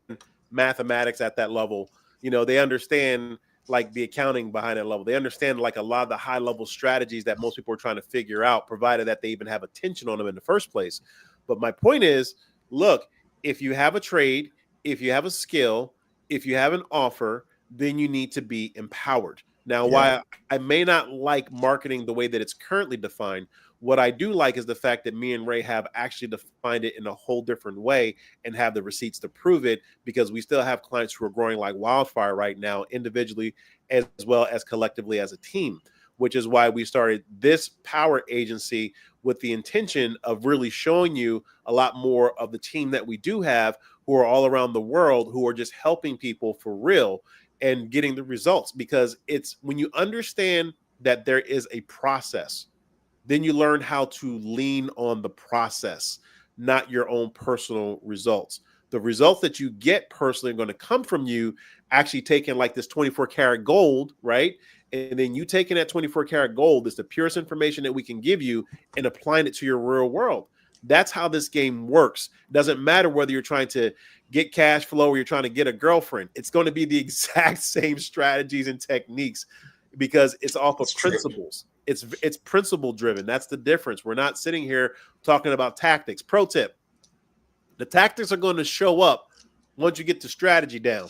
mathematics at that level. You know, they understand like the accounting behind that level. They understand like a lot of the high level strategies that most people are trying to figure out, provided that they even have attention on them in the first place. But my point is, look, if you have a trade, if you have a skill, if you have an offer, then you need to be empowered. Now, while I may not like marketing the way that it's currently defined, what I do like is the fact that me and Ray have actually defined it in a whole different way and have the receipts to prove it, because we still have clients who are growing like wildfire right now, individually as well as collectively as a team, which is why we started this power agency with the intention of really showing you a lot more of the team that we do have, who are all around the world, who are just helping people for real and getting the results. Because it's when you understand that there is a process, then you learn how to lean on the process, not your own personal results. The results that you get personally are going to come from you actually taking like this 24 karat gold, right? And then you taking that 24 karat gold, is the purest information that we can give you, and applying it to your real world. That's how this game works. It doesn't matter whether you're trying to get cash flow or you're trying to get a girlfriend. It's going to be the exact same strategies and techniques, because it's off of principles. It's principle driven. That's the difference. We're not sitting here talking about tactics. Pro tip: the tactics are going to show up once you get the strategy down.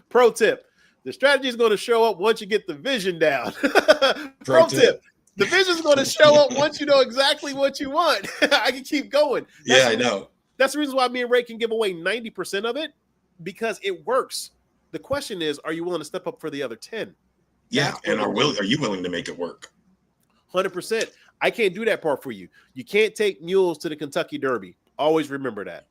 Pro tip: the strategy is going to show up once you get the vision down. Pro tip: the vision is going to show up once you know exactly what you want. I can keep going. I know. That's the reason why me and Ray can give away 90% of it, because it works. The question is, are you willing to step up for the other 10? Yeah, and are you willing to make it work? 100%. I can't do that part for you. You can't take mules to the Kentucky Derby. Always remember that.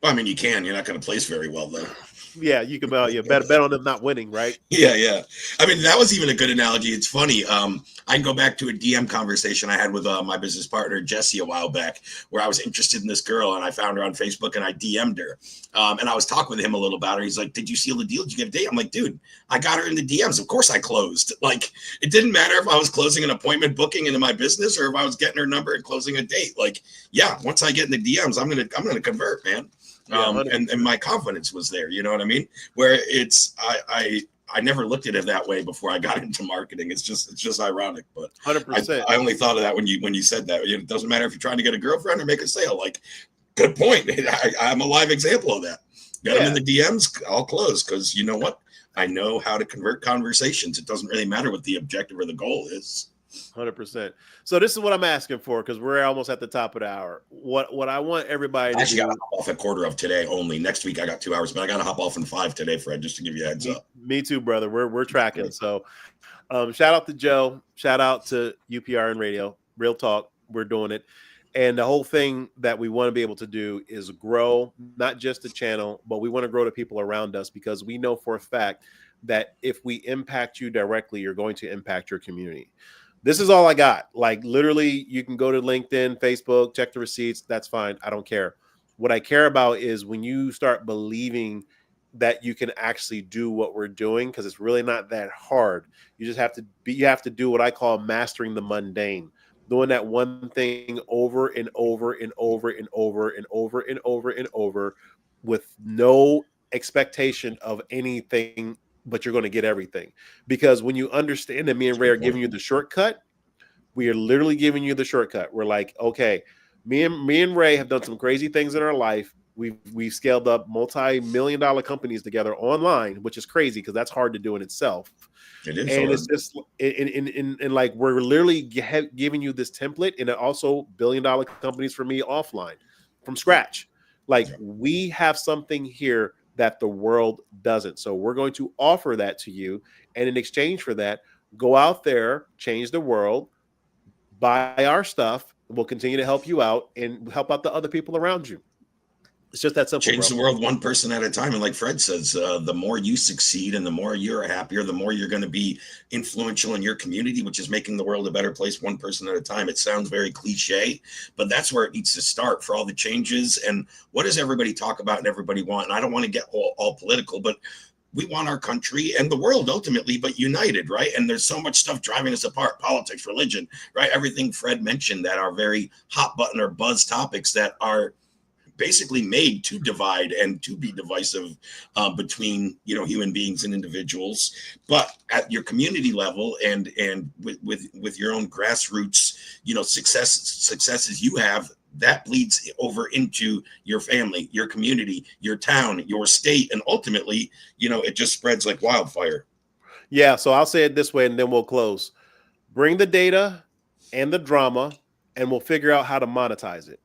Well, I mean, you can. You're not going to place very well, though. Yeah, you can bet on them not winning, right? Yeah. I mean, that was even a good analogy. It's funny. I can go back to a DM conversation I had with my business partner, Jesse, a while back, where I was interested in this girl, and I found her on Facebook, and I DM'd her. And I was talking with him a little about her. He's like, did you seal the deal? Did you get a date? I'm like, dude, I got her in the DMs. Of course I closed. Like, it didn't matter if I was closing an appointment booking into my business or if I was getting her number and closing a date. Like, yeah, once I get in the DMs, I'm gonna convert, man. And my confidence was there, you know what I mean? Where it's I never looked at it that way before I got into marketing. It's just ironic, but 100%. I only thought of that when you said that. It doesn't matter if you're trying to get a girlfriend or make a sale. Like, good point. I'm a live example of that. Get them in the DMs, I'll close, because you know what? I know how to convert conversations. It doesn't really matter what the objective or the goal is. 100%. So this is what I'm asking for, because we're almost at the top of the hour. What I want everybody to actually do, got to hop off at quarter of today only. Next week I got 2 hours, but I got to hop off in 5 today, Fred, just to give you a heads up. Me too, brother. We're tracking. So shout out to Joe. Shout out to UPR and Radio. Real talk. We're doing it. And the whole thing that we want to be able to do is grow not just the channel, but we want to grow the people around us, because we know for a fact that if we impact you directly, you're going to impact your community. This is all I got. Like, literally, you can go to LinkedIn, Facebook, check the receipts. That's fine. I don't care. What I care about is when you start believing that you can actually do what we're doing, because it's really not that hard. You just have to do what I call mastering the mundane, doing that one thing over and over and over and over and over and over and over with no expectation of anything, but you're going to get everything. Because when you understand that me and Ray are giving you the shortcut, we are literally giving you the shortcut. We're like, okay, me and Ray have done some crazy things in our life. We've scaled up multi-million-dollar companies together online, which is crazy because that's hard to do in itself. It is, and hard. It's just in like, we're literally giving you this template, and it also billion-dollar companies for me offline from scratch. Like, we have something here that the world doesn't. So we're going to offer that to you, and in exchange for that, go out there, change the world, buy our stuff. We'll continue to help you out and help out the other people around you. It's just that simple. Change the world one person at a time. And like Fred says, the more you succeed and the more you're happier, the more you're going to be influential in your community, which is making the world a better place one person at a time. It sounds very cliche, but that's where it needs to start for all the changes. And what does everybody talk about and everybody want? And I don't want to get all political, but we want our country and the world ultimately, but united, right? And there's so much stuff driving us apart: politics, religion, right? Everything Fred mentioned that are very hot button or buzz topics that are basically made to divide and to be divisive between, human beings and individuals. But at your community level and with your own grassroots, successes you have, that bleeds over into your family, your community, your town, your state, and ultimately, it just spreads like wildfire. Yeah. So I'll say it this way, and then we'll close. Bring the data and the drama, and we'll figure out how to monetize it.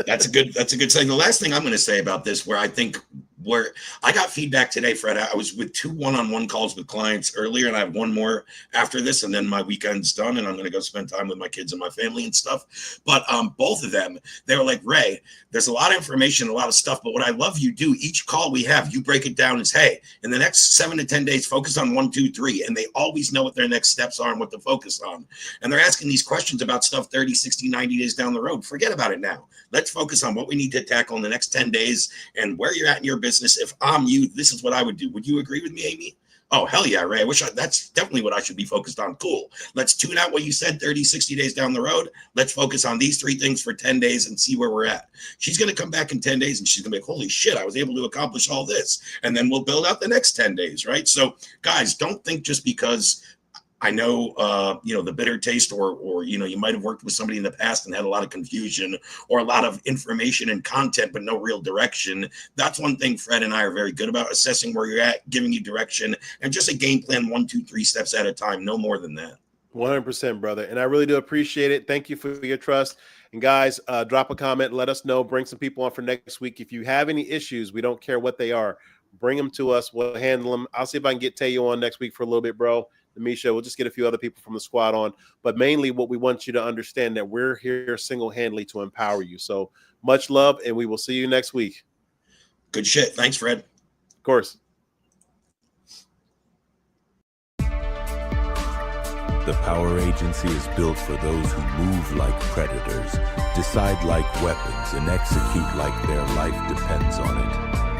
That's a good saying. The last thing I'm going to say about this, where I got feedback today, Fred, I was with 2 one-on-one calls with clients earlier, and I have one more after this, and then my weekend's done, and I'm going to go spend time with my kids and my family and stuff. But both of them, they were like, Ray, there's a lot of information, a lot of stuff, but what I love you do, each call we have, you break it down as, hey, in the next 7 to 10 days, focus on 1, 2, 3. And they always know what their next steps are and what to focus on. And they're asking these questions about stuff 30, 60, 90 days down the road. Forget about it now. Let's focus on what we need to tackle in the next 10 days and where you're at in your business. If I'm you, this is what I would do. Would you agree with me, Amy? Oh, hell yeah, Ray. That's definitely what I should be focused on. Cool. Let's tune out what you said 30, 60 days down the road. Let's focus on these 3 things for 10 days and see where we're at. She's going to come back in 10 days and she's going to be like, holy shit, I was able to accomplish all this. And then we'll build out the next 10 days, right? So guys, don't think just because I know, the bitter taste or you might have worked with somebody in the past and had a lot of confusion or a lot of information and content, but no real direction. That's one thing Fred and I are very good about: assessing where you're at, giving you direction, and just a game plan, 1, 2, 3 steps at a time. No more than that. 100%, brother. And I really do appreciate it. Thank you for your trust. And guys, drop a comment, let us know, bring some people on for next week. If you have any issues, we don't care what they are, bring them to us. We'll handle them. I'll see if I can get Tayo on next week for a little bit, bro. Misha, we'll just get a few other people from the squad on, but mainly what we want you to understand that we're here single-handedly to empower you. So much love, and we will see you next week. Good shit. Thanks, Fred. Of course. The Power Agency is built for those who move like predators, decide like weapons, and execute like their life depends on it.